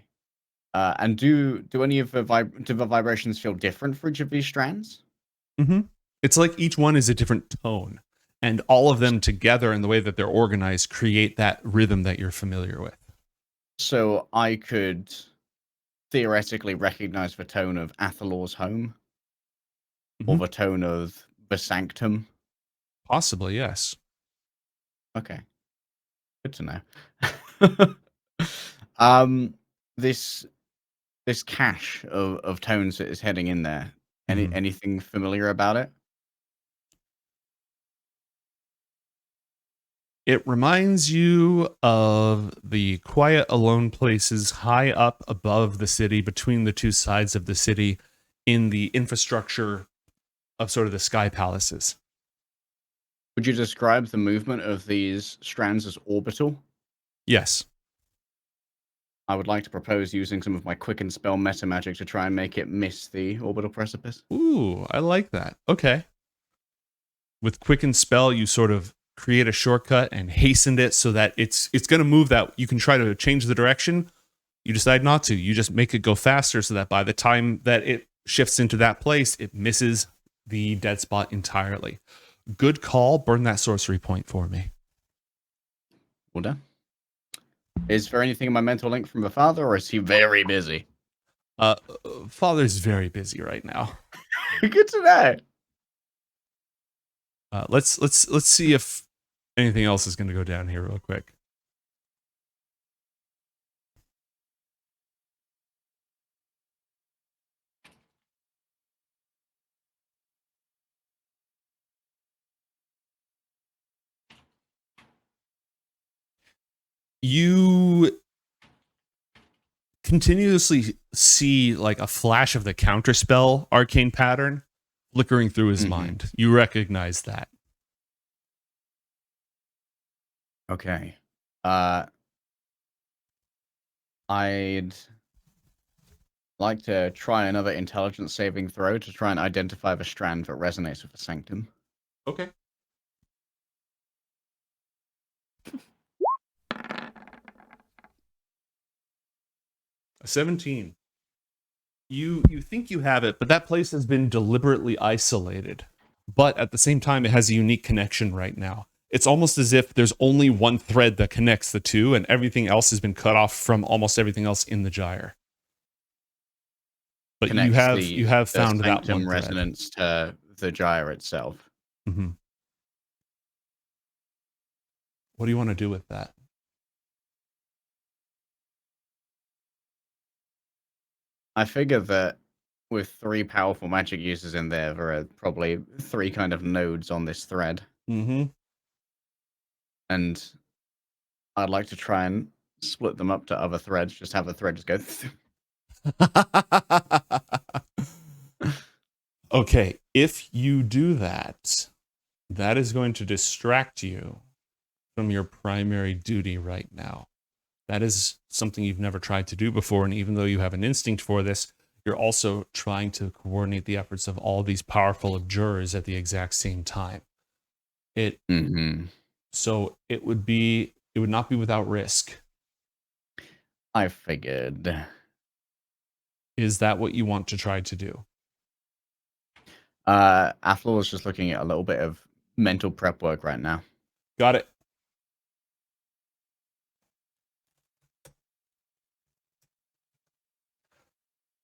And do any of the vibrations feel different for each of these strands? Mm-hmm. It's like each one is a different tone, and all of them together and the way that they're organized create that rhythm that you're familiar with. So I could theoretically recognize the tone of Athalor's home, or Mhm. the tone of the sanctum. Possibly, yes. Okay, good to know. This cache of tones that is heading in there. Mhm. Anything familiar about it? It reminds you of the quiet, alone places high up above the city, between the two sides of the city, in the infrastructure of sort of the sky palaces. Would you describe the movement of these strands as orbital? Yes. I would like to propose using some of my quicken spell meta magic to try and make it miss the orbital precipice. Ooh, I like that. Okay. With Quicken Spell, you sort of create a shortcut and hastened it so that it's going to move that. You can try to change the direction. You decide not to. You just make it go faster so that by the time that it shifts into that place, it misses the dead spot entirely. Good call. Burn that sorcery point for me. Well done. Is there anything in my mental link from the father, or is he very busy? Father's very busy right now. Good to know. Let's see if anything else is going to go down here real quick. You continuously see like a flash of the counterspell arcane pattern flickering through his mind. You recognize that. Okay. I'd like to try another intelligence saving throw to try and identify the strand that resonates with the sanctum. Okay. A 17. You think you have it, but that place has been deliberately isolated. But at the same time, it has a unique connection right now. It's almost as if there's only one thread that connects the two, and everything else has been cut off from almost everything else in the gyre. But you have found that sanctum one thread. resonance to the gyre itself. Mm-hmm. What do you want to do with that? I figure that with 3 powerful magic users in there are probably 3 kind of nodes on this thread. Mm-hmm. And I'd like to try and split them up to other threads, just have a thread just go through. Okay, if you do that, that is going to distract you from your primary duty right now. That is something you've never tried to do before, and even though you have an instinct for this, you're also trying to coordinate the efforts of all these powerful abjurers at the exact same time. So it would not be without risk. I figured. Is that what you want to try to do? Athalor is just looking at a little bit of mental prep work right now. Got it.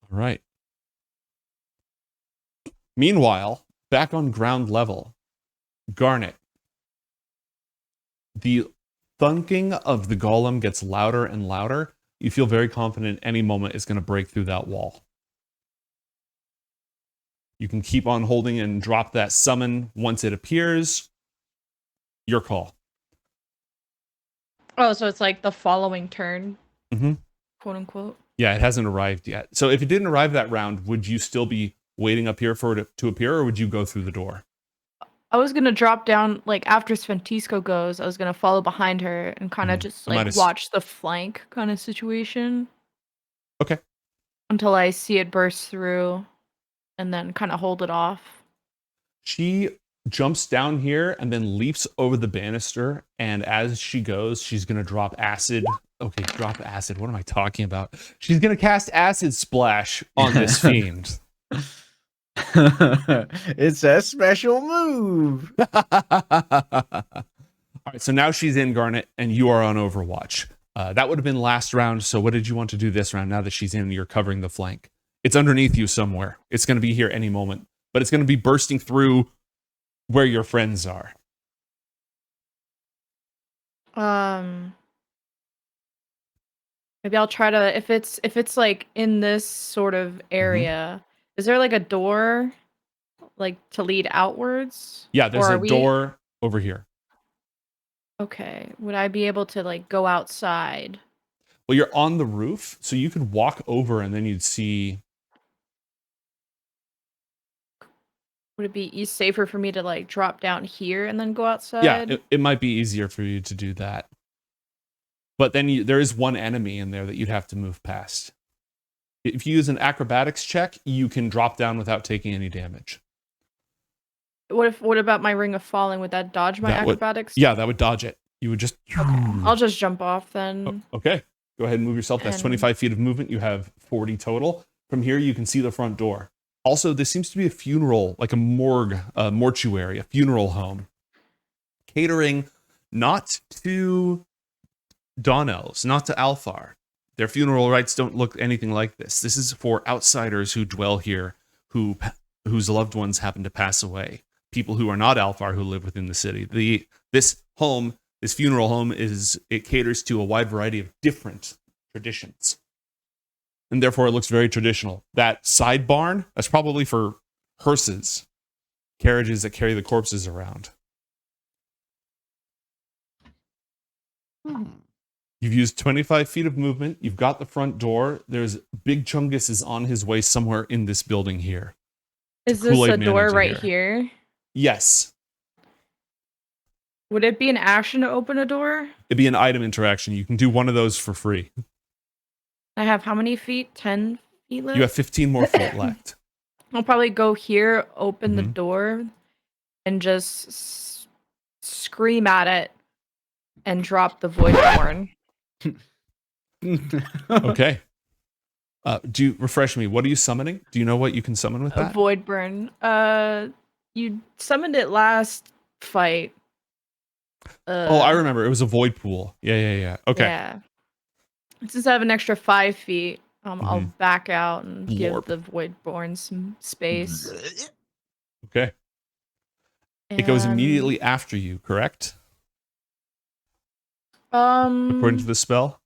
All right. Meanwhile, back on ground level, Garnet, the thunking of the golem gets louder and louder. You feel very confident any moment it's going to break through that wall. You can keep on holding and drop that summon once it appears. Your call. Oh, so it's like the following turn, Mm-hmm. quote unquote. Yeah, it hasn't arrived yet. So if it didn't arrive that round, would you still be waiting up here for it to appear, or would you go through the door? I was gonna drop down like after Sventisco goes. I was gonna follow behind her and kind of just like watch the flank kind of situation. Okay. Until I see it burst through, and then kind of hold it off. She jumps down here and then leaps over the banister, and as she goes, she's gonna drop acid. Okay, drop acid. What am I talking about? She's gonna cast acid splash on this fiend. It's a special move. All right, so now she's in, Garnet, and you are on Overwatch. That would have been last round, so what did you want to do this round now that she's in, you're covering the flank? It's underneath you somewhere. It's going to be here any moment, but it's going to be bursting through where your friends are. Maybe I'll try to, if it's like in this sort of area, is there like a door like to lead outwards? Yeah, there's a door over here. Okay. Would I be able to like go outside? Well, you're on the roof, so you could walk over and then you'd see. Would it be safer for me to like drop down here and then go outside? Yeah, it might be easier for you to do that. But then there is one enemy in there that you'd have to move past. If you use an acrobatics check, you can drop down without taking any damage. What about my ring of falling? Would that dodge my acrobatics? Yeah, that would dodge it. You would just... Okay. I'll just jump off then. Oh, okay. Go ahead and move yourself. That's 25 feet of movement. You have 40 total. From here, you can see the front door. Also, this seems to be a funeral, like a morgue, a mortuary, a funeral home. Catering not to Dawn Elves, not to Alfar. Their funeral rites don't look anything like this. This is for outsiders who dwell here, whose loved ones happen to pass away. People who are not Alfar who live within the city. This funeral home it caters to a wide variety of different traditions. And therefore it looks very traditional. That side barn, that's probably for hearses, carriages that carry the corpses around. You've used 25 feet of movement. You've got the front door. There's Big Chungus is on his way somewhere in this building here. Is this a door right here? Yes. Would it be an action to open a door? It'd be an item interaction. You can do one of those for free. I have how many feet? 10 feet left? You have 15 more feet left. I'll probably go here, open the door, and just scream at it and drop the Voidborn. Okay. Refresh me. What are you summoning? Do you know what you can summon with that? A Voidborn. You summoned it last fight. Oh, I remember. It was a void pool. Yeah. Okay. Yeah. Since I have an extra 5 feet, I'll back out and give the Voidborn some space. Okay. It goes immediately after you, correct? According to the spell?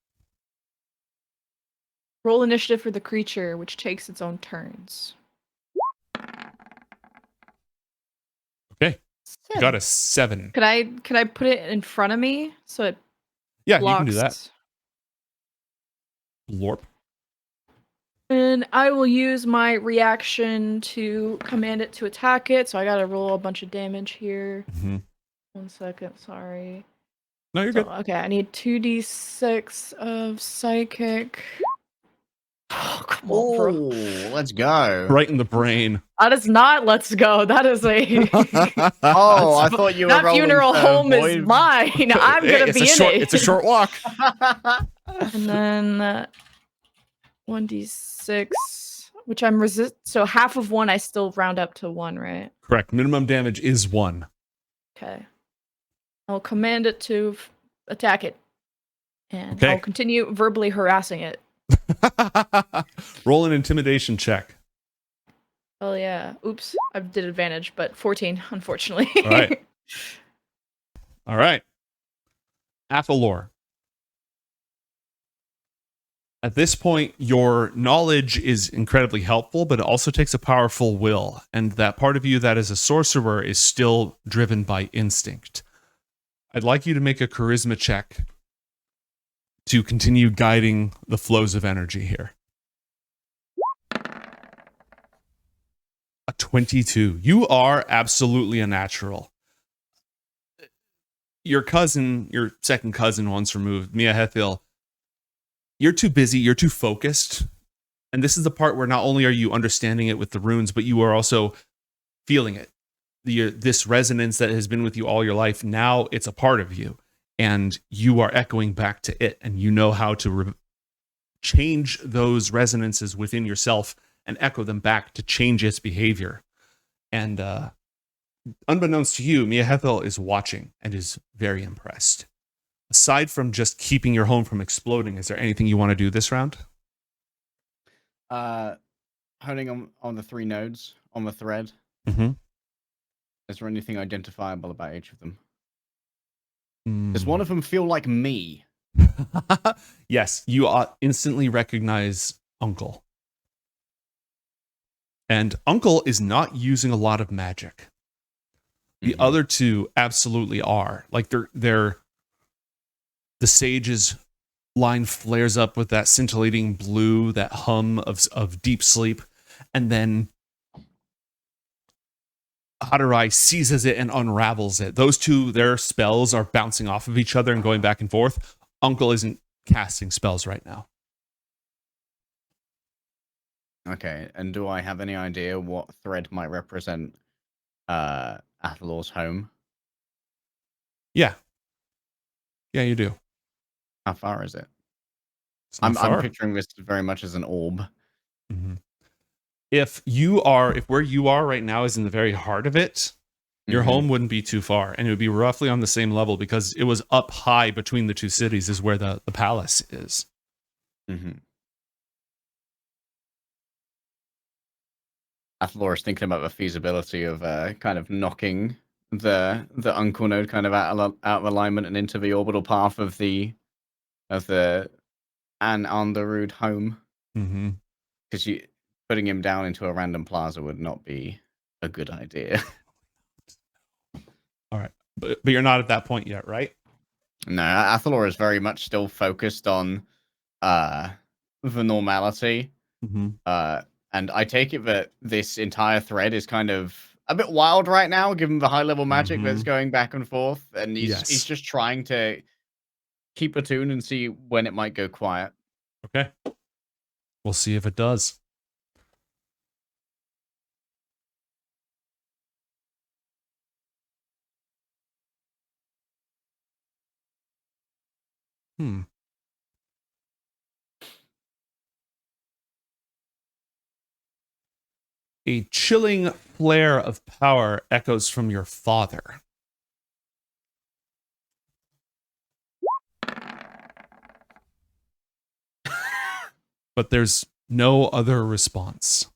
Roll initiative for the creature, which takes its own turns. Okay. You got a 7. Could I put it in front of me so it blocks? You can do that. Lorp. And I will use my reaction to command it to attack it. So I gotta roll a bunch of damage here. 1 second, sorry. No, you're good. Okay, I need 2d6 of psychic. Oh, come on, bro. Let's go. Right in the brain. That is not let's go. That is a... Oh, I thought you were that funeral home is mine. I'm going to be in it. It's a short walk. And then 1d6, which I'm so half of 1, I still round up to 1, right? Correct. Minimum damage is 1. Okay. I'll command it to attack it. And I'll continue verbally harassing it. Roll an intimidation check. Oh yeah. Oops. I did advantage, but 14, unfortunately. All right. Athalor. At this point, your knowledge is incredibly helpful, but it also takes a powerful will. And that part of you that is a sorcerer is still driven by instinct. I'd like you to make a charisma check to continue guiding the flows of energy here. 22. You are absolutely a natural. Your cousin, your second cousin once removed, Miahethil, you're too busy, you're too focused. And this is the part where not only are you understanding it with the runes, but you are also feeling it. This resonance that has been with you all your life, now it's a part of you. And you are echoing back to it. And you know how to change those resonances within yourself and echo them back to change its behavior. And unbeknownst to you, Miahethil is watching and is very impressed. Aside from just keeping your home from exploding, is there anything you want to do this round? Honing on the 3 nodes on the thread. Mm-hmm. Is there anything identifiable about each of them? Does one of them feel like me? Yes, you instantly recognize Uncle. And Uncle is not using a lot of magic. The other two absolutely are. Like they're the sage's line flares up with that scintillating blue, that hum of deep sleep, and then Hadarai seizes it and unravels it. Those two, their spells are bouncing off of each other and going back and forth. Uncle isn't casting spells right now. Okay, and do I have any idea what thread might represent Athalor's home? Yeah, you do. How far is it? I'm picturing this very much as an orb. Mm-hmm. If where you are right now is in the very heart of it, your home wouldn't be too far, and it would be roughly on the same level because it was up high between the two cities is where the palace is. Athalor is thinking about the feasibility of kind of knocking the uncle node kind of out of alignment and into the orbital path of the Andarud home. Because putting him down into a random plaza would not be a good idea. All right, but you're not at that point yet, right? No, Athalor is very much still focused on the normality. And I take it that this entire thread is kind of a bit wild right now, given the high level magic that's going back and forth. And he's just trying to keep a tune and see when it might go quiet. Okay. We'll see if it does. A chilling flare of power echoes from your father. But there's no other response.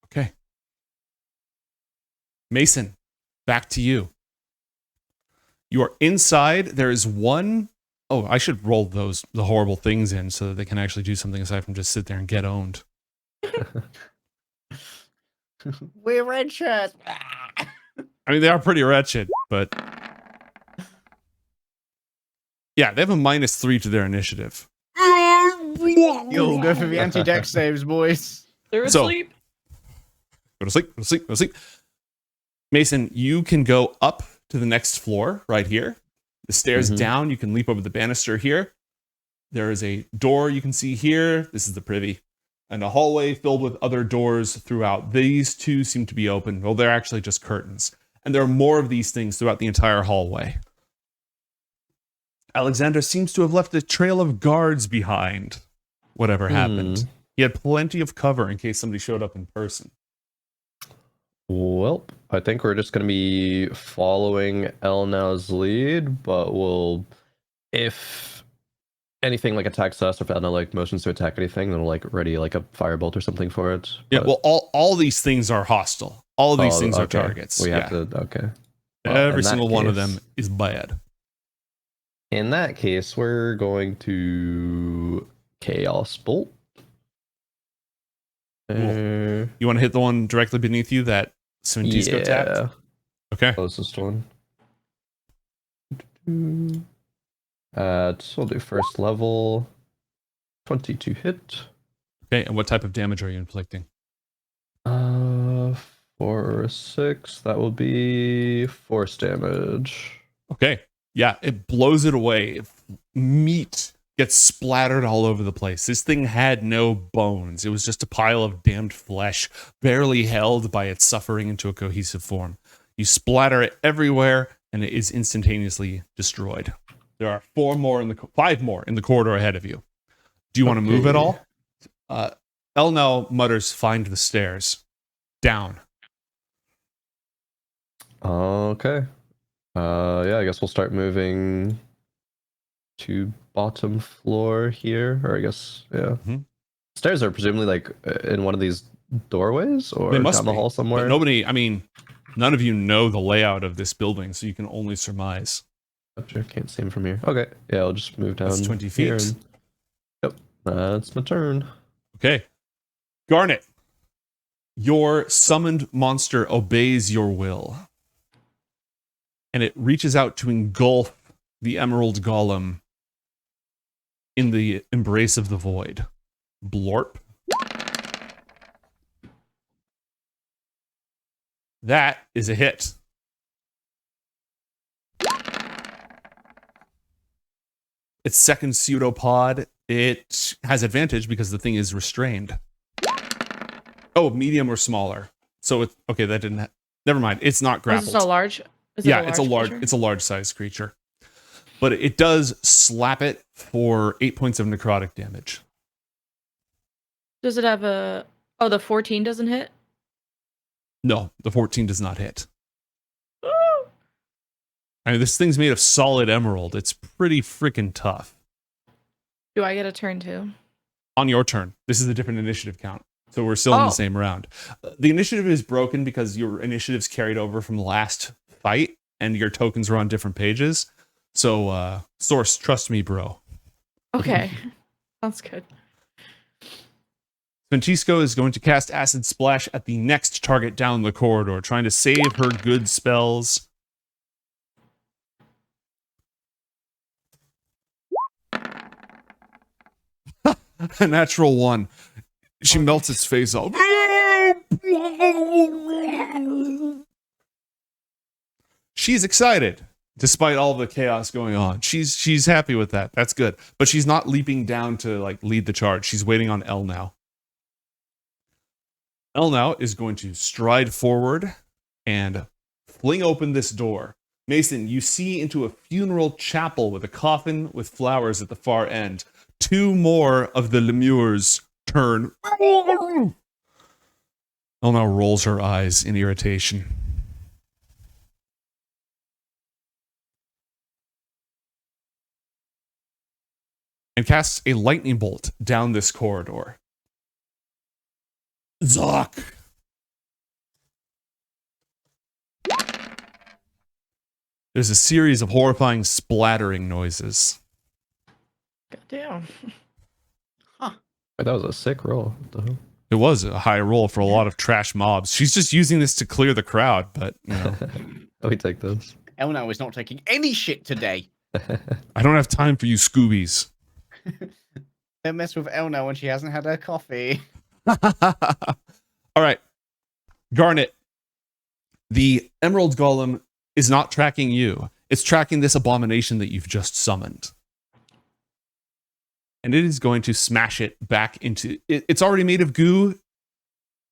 Okay. Mason, back to you. You are inside. There is one. Oh, I should roll the horrible things in so that they can actually do something aside from just sit there and get owned. We're red shirts. I mean, they are pretty wretched, but yeah, they have a -3 to their initiative. Yo, go for the anti-dex saves, boys. They're asleep. Go to sleep. Mason, you can go up to the next floor right here. The stairs down, you can leap over the banister here. There is a door you can see here. This is the privy. And a hallway filled with other doors throughout. These two seem to be open. Well, they're actually just curtains. And there are more of these things throughout the entire hallway. Alyxander seems to have left a trail of guards behind. Whatever happened. He had plenty of cover in case somebody showed up in person. Well, I think we're just going to be following Elnow's lead, but if anything like attacks us, or if Elnow like motions to attack anything, then we'll like ready like a firebolt or something for it. Yeah, well, all these things are hostile. All of these things are targets. We have to, okay. Well, every single one of them is bad. In that case, we're going to Chaos Bolt. Cool. You want to hit the one directly beneath you that Sventisco tapped? Okay. Closest one. We'll do first level. 22 hit. Okay, and what type of damage are you inflicting? 4 or 6. That will be force damage. Okay. Yeah, it blows it away. Meat gets splattered all over the place. This thing had no bones. It was just a pile of damned flesh, barely held by its suffering into a cohesive form. You splatter it everywhere, and it is instantaneously destroyed. There are 5 more in the corridor ahead of you. Do you want to move at all? El now mutters, "Find the stairs." Down. Okay. Yeah, I guess we'll start moving to bottom floor here, or I guess, yeah. Mhm. Stairs are presumably like in one of these doorways or They must down the be, hall but somewhere. none of you know the layout of this building, so you can only surmise. Gotcha, can't see him from here. Okay, yeah, I'll just move down. That's 20 here feet. and- Yep, that's my turn. Okay. Garnet, your summoned monster obeys your will. And it reaches out to engulf the emerald golem in the embrace of the void. Blorp. That is a hit. Its second pseudopod, it has advantage because the thing is restrained. Oh, medium or smaller. So it's okay. That didn't. Never mind. It's not grappled. Is it so large? Is Yeah, it it's a large. creature? It's a large sized creature, but it does slap it for 8 points of necrotic damage. Does it have a? Oh, the 14 doesn't hit. No, the 14 does not hit. Woo! I mean, this thing's made of solid emerald. It's pretty freaking tough. Do I get a turn too? On your turn, this is a different initiative count, so we're still in the same round. The initiative is broken because your initiative's carried over from the last fight, and your tokens are on different pages. So, Source, trust me, bro. Okay, sounds good. Francisco is going to cast Acid Splash at the next target down the corridor, trying to save her good spells. A natural 1. She melts its face off. She's excited, despite all the chaos going on. She's happy with that. That's good. But she's not leaping down to like lead the charge. She's waiting on El now. El now is going to stride forward and fling open this door. Mason, you see into a funeral chapel with a coffin with flowers at the far end. 2 more of the lemures turn. El now rolls her eyes in irritation. And casts a lightning bolt down this corridor. Zock. There's a series of horrifying splattering noises. Goddamn. That was a sick roll. What the hell? It was a high roll for a lot of trash mobs. She's just using this to clear the crowd, but you know, Oh, we take this. Elno is not taking any shit today. I don't have time for you Scoobies. Don't mess with Elno when she hasn't had her coffee. All right, Garnet. The Emerald Golem is not tracking you. It's tracking this abomination that you've just summoned. And it is going to smash it back into... It's already made of goo.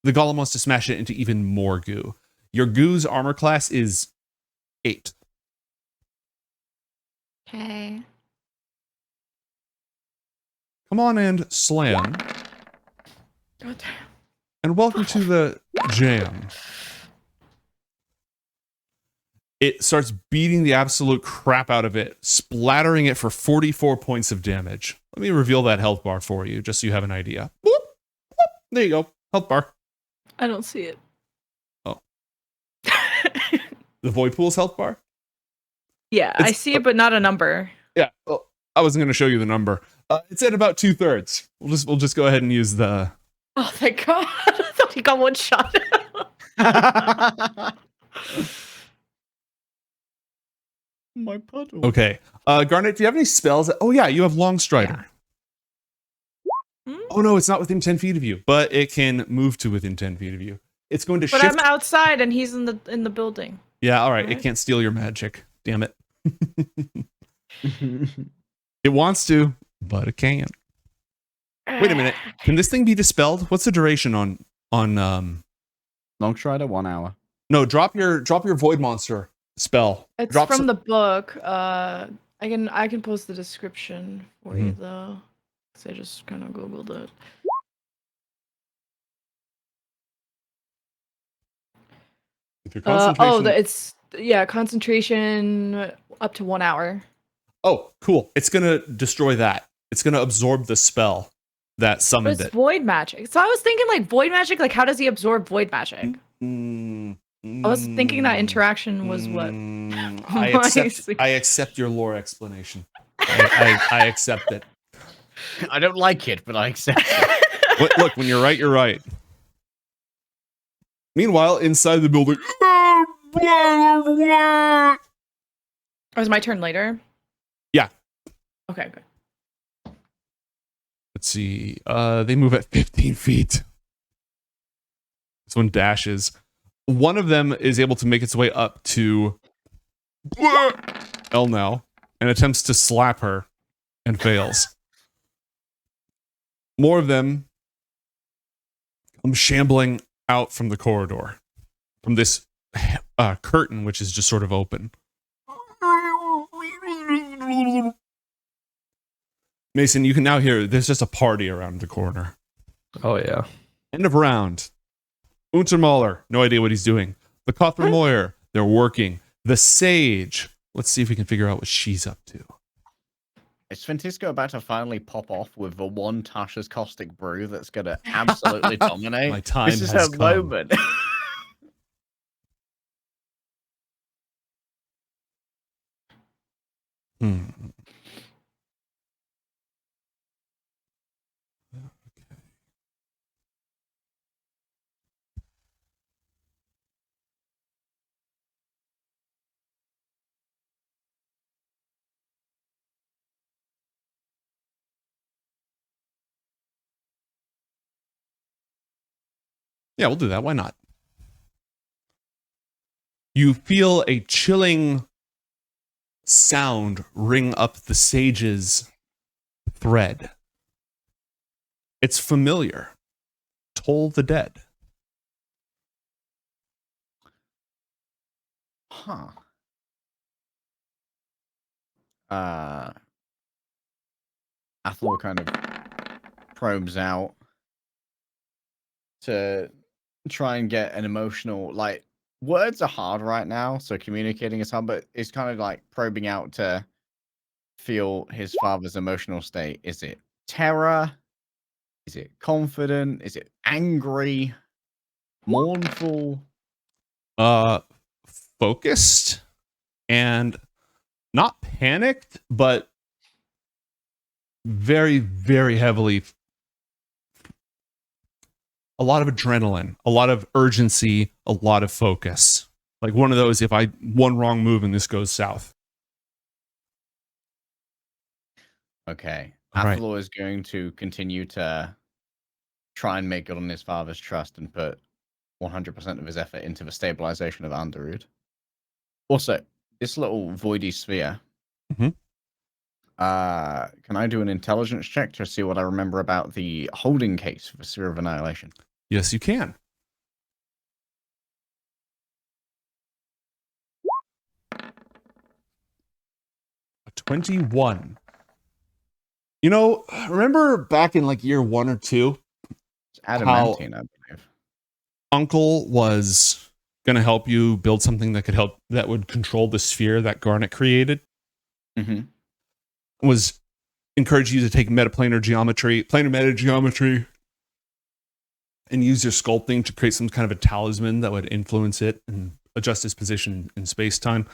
The Golem wants to smash it into even more goo. Your goo's armor class is 8. Okay. Come on and slam. Goddamn. And welcome to the jam. It starts beating the absolute crap out of it, splattering it for 44 points of damage. Let me reveal that health bar for you, just so you have an idea. Boop, boop. There you go. Health bar. I don't see it. Oh. The Void Pool's health bar? Yeah, I see it, but not a number. Yeah. Well, I wasn't going to show you the number. It's at about 2/3. We'll just go ahead and use the... Oh, thank God. I thought he got one shot. My puddle. Okay. Garnet, do you have any spells? Oh, yeah, you have Long Strider. Hmm? Oh, no, it's not within 10 feet of you, but it can move to within 10 feet of you. It's going to But shift. I'm outside and he's in the building. Yeah, all right. It Alright. can't steal your magic. Damn it. It wants to, but it can't. Wait a minute. Can this thing be dispelled? What's the duration on Long Strider, 1 hour. No, drop your void monster spell. It's Drop from some- the book. I can post the description for you though. Cause I just kind of googled it. with your concentration. It's concentration up to 1 hour. Oh, cool. It's going to destroy that. It's going to absorb the spell that But summoned it's it. void magic. So I was thinking like void magic, like how does he absorb void magic? I was thinking that interaction was what I accept your lore explanation. I accept it. I don't like it, but I accept it. Look, when you're right, you're right. Meanwhile, inside the building. Oh, is my turn later? Yeah. Okay, good. Let's see. They move at 15 feet. This one dashes. One of them is able to make its way up to El now and attempts to slap her and fails. More of them come shambling out from the corridor, from this curtain, which is just sort of open. Mason, you can now hear there's just a party around the corner. Oh yeah. End of round. Untermaler, no idea what he's doing. The Kothramoyer, they're working. The Sage, let's see if we can figure out what she's up to. Is Sventisco about to finally pop off with the one Tasha's Caustic Brew that's going to absolutely dominate? My time This is has her come. moment. Hmm. Yeah, we'll do that. Why not? You feel a chilling sound ring up the Sage's thread. It's familiar. Toll the Dead. Huh. Athalor kind of probes out to try and get an emotional, like, words are hard right now, so communicating is hard, but it's kind of like probing out to feel his father's emotional state. Is it terror? Is it confident? Is it angry? Mournful? Focused and not panicked, but very, very heavily. A lot of adrenaline, a lot of urgency, a lot of focus. Like one of those, if I one wrong move and this goes south. Okay. All right. Athalor is going to continue to try and make good on his father's trust and put 100% of his effort into the stabilization of Andarud. Also, this little voidy sphere. Mhm. Can I do an intelligence check to see what I remember about the holding case for the Sphere of Annihilation? Yes, you can. A 21. You know, remember back in like year 1 or 2, It's adamantine, I believe. Uncle was going to help you build something that would control the sphere that Garnet created. Mm-hmm. Was encourage you to take planar meta geometry, and use your sculpting to create some kind of a talisman that would influence it and adjust its position in space-time.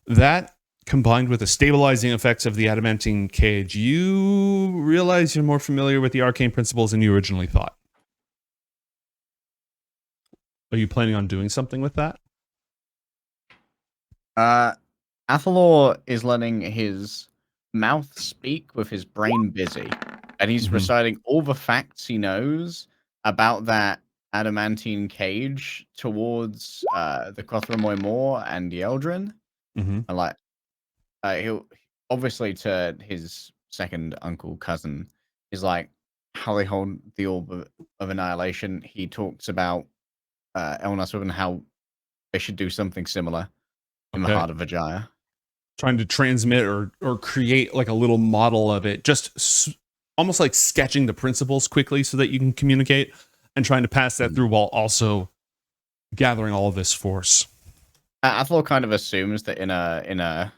That, combined with the stabilizing effects of the adamantine cage, you realize you're more familiar with the arcane principles than you originally thought. Are you planning on doing something with that? Athalor is letting his mouth speak with his brain busy, and he's Mhm. reciting all the facts he knows about that adamantine cage towards the Kothramoy Moor and the Eldrin. Mm-hmm. And like, he'll obviously to his second uncle cousin is like how they hold the orb of annihilation. He talks about Elnaswib and how they should do something similar in the Okay. heart of Vijaya. Trying to transmit or create like a little model of it, just almost like sketching the principles quickly so that you can communicate, and trying to pass that through while also gathering all of this force. Athalor kind of assumes that in a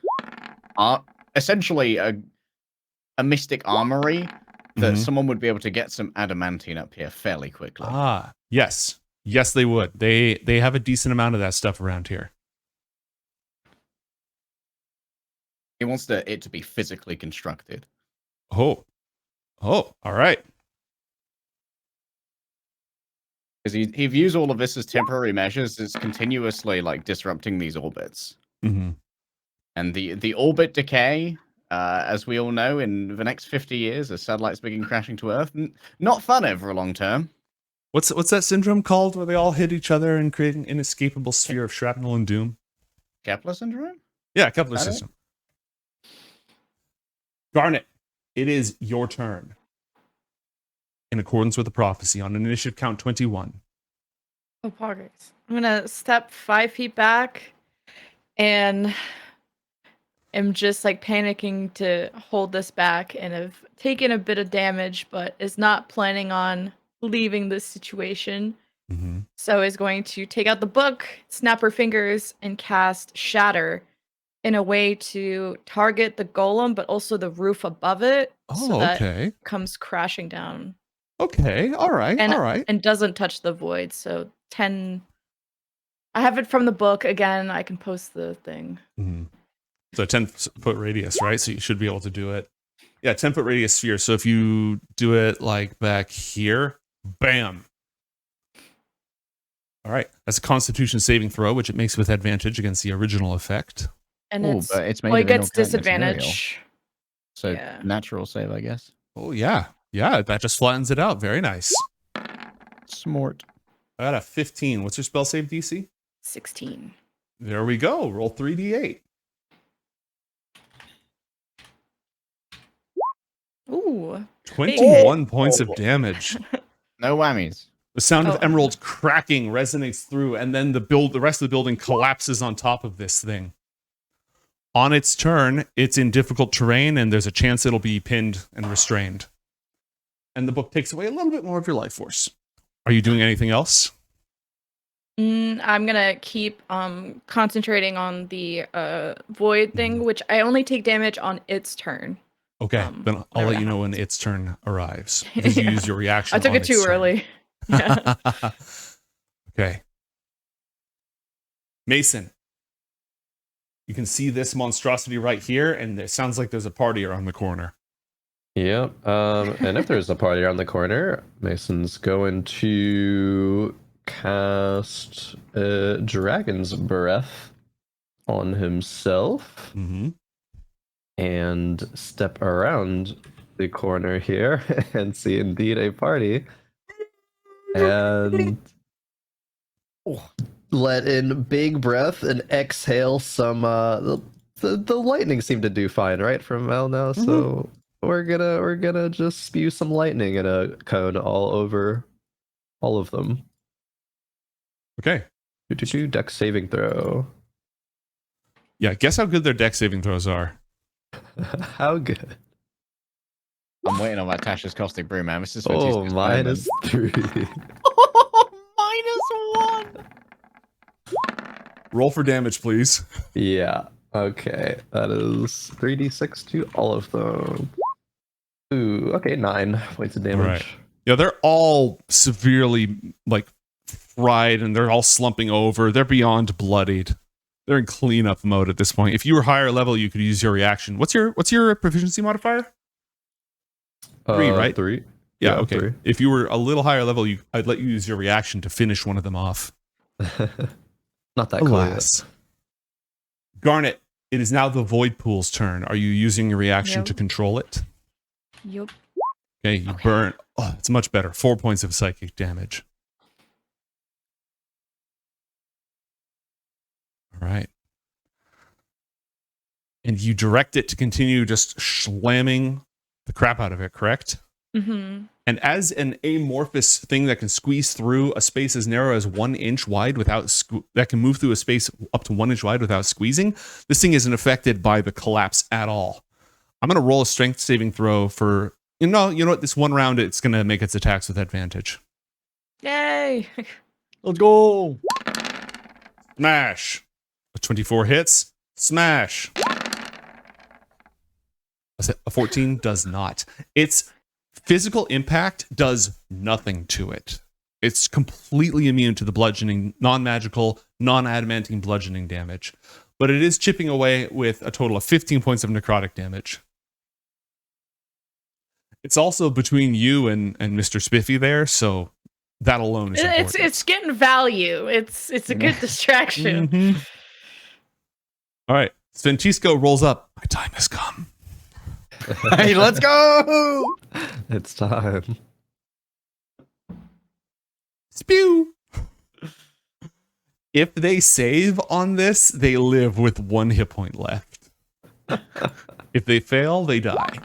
essentially a mystic armory that Mhm. someone would be able to get some adamantine up here fairly quickly. Yes, they would. They have a decent amount of that stuff around here. He wants it to be physically constructed. Oh, all right. Because he views all of this as temporary measures, it's continuously like disrupting these orbits. Mm-hmm. And the orbit decay, as we all know, in the next 50 years, as satellites begin crashing to Earth, not fun over a long term. What's that syndrome called where they all hit each other and create an inescapable sphere of shrapnel and doom? Kepler syndrome? Yeah, Kepler Is that it? system. Garnet, it is your turn. In accordance with the prophecy, on an initiative count 21. Oh, progress. I'm gonna step 5 feet back and am just like panicking to hold this back, and have taken a bit of damage, but is not planning on leaving this situation. Mm-hmm. So is going to take out the book, snap her fingers, and cast Shatter in a way to target the golem, but also the roof above it, so that Okay. it comes crashing down. Okay. All right. And doesn't touch the void. So 10. I have it from the book again. I can post the thing. Mm-hmm. So a 10-foot radius, right? So you should be able to do it. Yeah, 10-foot radius sphere. So if you do it like back here, bam. All right. That's a Constitution saving throw, which it makes with advantage against the original effect. And But it's made well, it of gets inorganic material. disadvantage. So Yeah. natural save, I guess. Oh yeah, that just flattens it out. Very nice. Smart. I got a 15. What's your spell save DC? 16. There we go. Roll 3d8. Ooh. 21 points of damage. No whammies. The sound of Oh. emeralds cracking resonates through, and then the rest of the building collapses on top of this thing. On its turn, it's in difficult terrain, and there's a chance it'll be pinned and restrained. And the book takes away a little bit more of your life force. Are you doing anything else? I'm gonna keep concentrating on the void thing, which I only take damage on its turn. Okay, then I'll whenever let you that know when its turn arrives. Because you Yeah. use your reaction. I took on it too its turn. early. Yeah. Okay. Mason, you can see this monstrosity right here, and it sounds like there's a party around the corner. Yep. And if there's a party around the corner, Mason's going to cast Dragon's Breath on himself Mm-hmm. and step around the corner here and see indeed a party. And let in big breath and exhale some the lightning seemed to do fine, right, from Mel now. So we're gonna just spew some lightning in a cone all over all of them. Okay. Dex saving throw. Yeah, guess how good their dex saving throws are. How good? I'm waiting on that Tasha's Caustic Brew, man. This is Oh, fantastic. -3. -1. Roll for damage, please. Yeah. Okay. That is 3d6 to all of them. Ooh. Okay. 9 points of damage. Right. Yeah, they're all severely like fried, and they're all slumping over. They're beyond bloodied. They're in cleanup mode at this point. If you were higher level, you could use your reaction. What's your proficiency modifier? 3, right? 3. Yeah, okay. 3. If you were a little higher level, I'd let you use your reaction to finish one of them off. Not that close. Alas. Garnet, It is now the Void Pool's turn. Are you using your reaction Yep. to control it? Yup. Okay, you burn. Oh, it's much better. 4 points of psychic damage. All right. And you direct it to continue just slamming the crap out of it, correct? Mm-hmm. And as an amorphous thing that can squeeze through a space as narrow as 1 inch wide that can move through a space up to 1 inch wide without squeezing, this thing isn't affected by the collapse at all. I'm going to roll a strength saving throw for, you know what? This one round, it's going to make its attacks with advantage. Yay! Let's go. Smash. A 24 hits. Smash. A 14 does not. Its physical impact does nothing to it. It's completely immune to the bludgeoning, non-magical, non-adamantine bludgeoning damage. But it is chipping away with a total of 15 points of necrotic damage. It's also between you and Mr. Spiffy there, so that alone is important. It's getting value. It's a good distraction. Mhm. All right. Sventisco rolls up. My time has come. Hey, let's go. It's time. Spew. If they save on this, they live with 1 hit point left. If they fail, they die.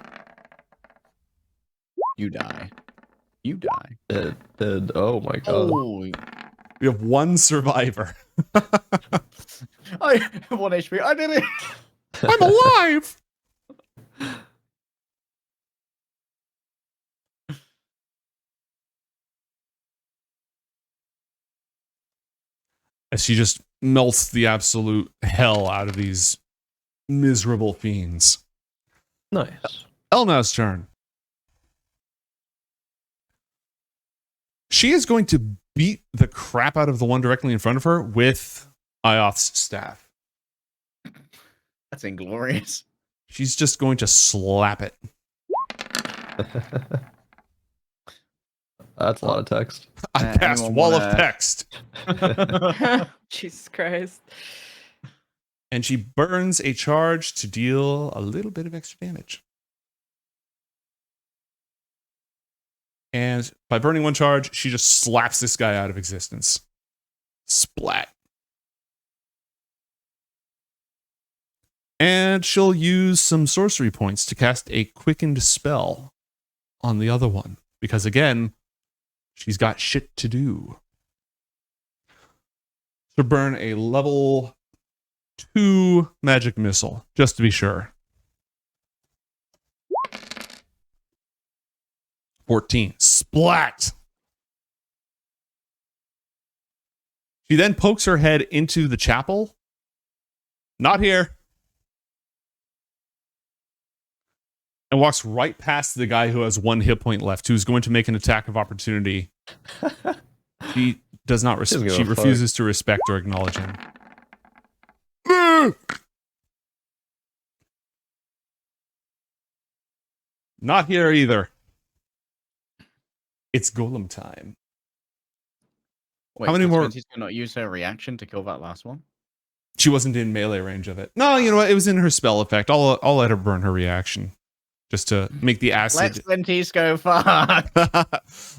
You die. You die. Oh my god. Oh, We have 1 survivor. I have 1 HP. I did it. I'm alive. As she just melts the absolute hell out of these miserable fiends. Nice. Elna's turn. She is going to beat the crap out of the one directly in front of her with IOTH's staff. That's inglorious. She's just going to slap it. That's a lot of text. I passed anyone wall wanna- of text. Jesus Christ. And she burns a charge to deal a little bit of extra damage. And by burning 1 charge, she just slaps this guy out of existence. Splat. And she'll use some sorcery points to cast a quickened spell on the other one. Because again, she's got shit to do. So burn a level 2 magic missile, just to be sure. 14. Splat! She then pokes her head into the chapel. Not here. And walks right past the guy who has 1 hit point left, who's going to make an attack of opportunity. She does not Doesn't give she a fuck. refuses to respect or acknowledge him. Not here either. It's golem time. Wait, How many did more- Spencer's not use her reaction to kill that last one? She wasn't in melee range of it. No, you know what? It was in her spell effect. I'll let her burn her reaction. Just to make the Let's acid... Spentisco fuck.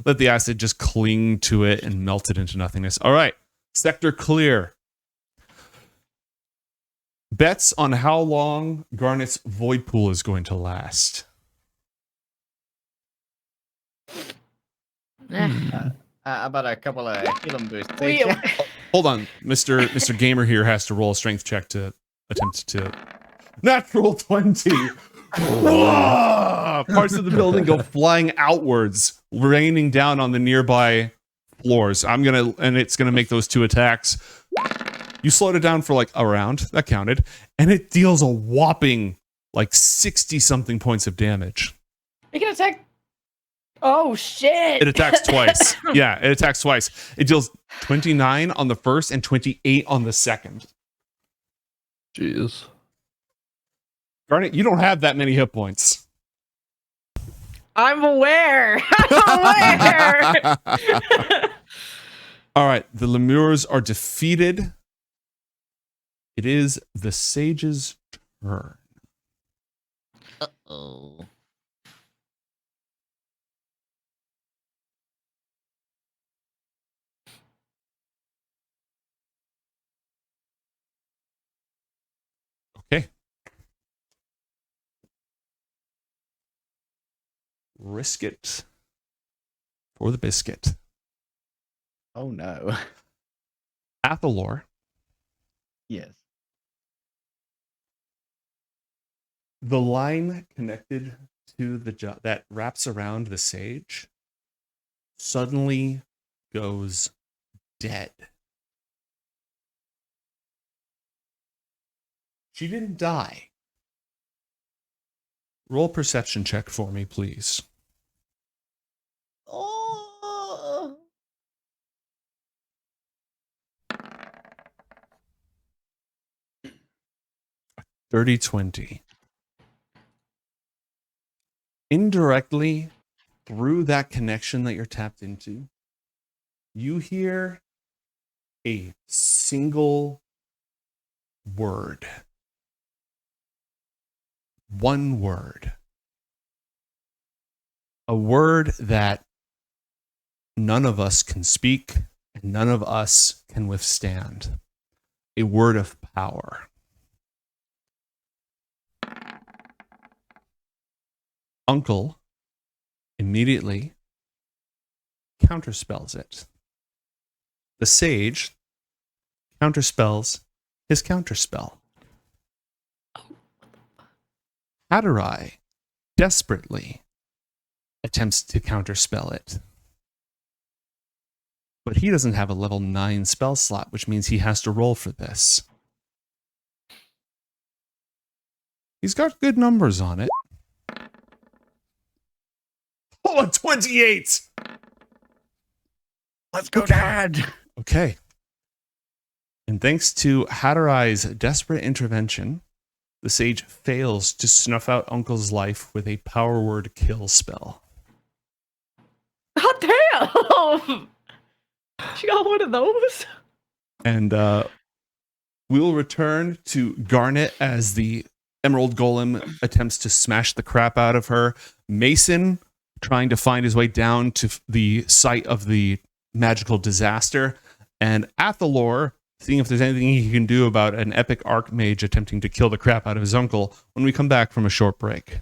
let the acid just cling to it and melt it into nothingness. All right. Sector clear. Bets on how long Garnet's void pool is going to last. About a couple of healing boosts. We- Hold on. Mr. Gamer here has to roll a strength check to attempt to... Natural 20! Ah! Parts of the building go flying outwards, raining down on the nearby floors. And it's gonna make those 2 attacks. You slowed it down for like a round, that counted, and it deals a whopping like 60 something points of damage. It can attack. Oh shit! It attacks twice. Yeah, it attacks twice. It deals 29 on the first and 28 on the second. Jeez. Garnet, you don't have that many hit points. I'm aware. I'm aware. All right, the Lemures are defeated. It is the Sage's turn. Oh. Okay. Risk it for the biscuit. Oh no. Athalor, Yes. the line connected to the that wraps around the sage suddenly goes dead. She didn't die. Roll perception check for me, please. Oh. 30-20. Indirectly, through that connection that you're tapped into, you hear a single word. One word. A word that none of us can speak and none of us can withstand. A word of power. Uncle immediately counterspells it. The sage counterspells his counterspell. Hadarai desperately attempts to counterspell it. But he doesn't have a level 9 spell slot, which means he has to roll for this. He's got good numbers on it. Oh, a 28! Let's go, Dad! Okay. And thanks to Hadarai's desperate intervention, the sage fails to snuff out Uncle's life with a power word kill spell. God damn! She got one of those. And we will return to Garnet as the Emerald Golem attempts to smash the crap out of her. Mason trying to find his way down to the site of the magical disaster. And Athalor seeing if there's anything he can do about an epic archmage attempting to kill the crap out of his uncle when we come back from a short break.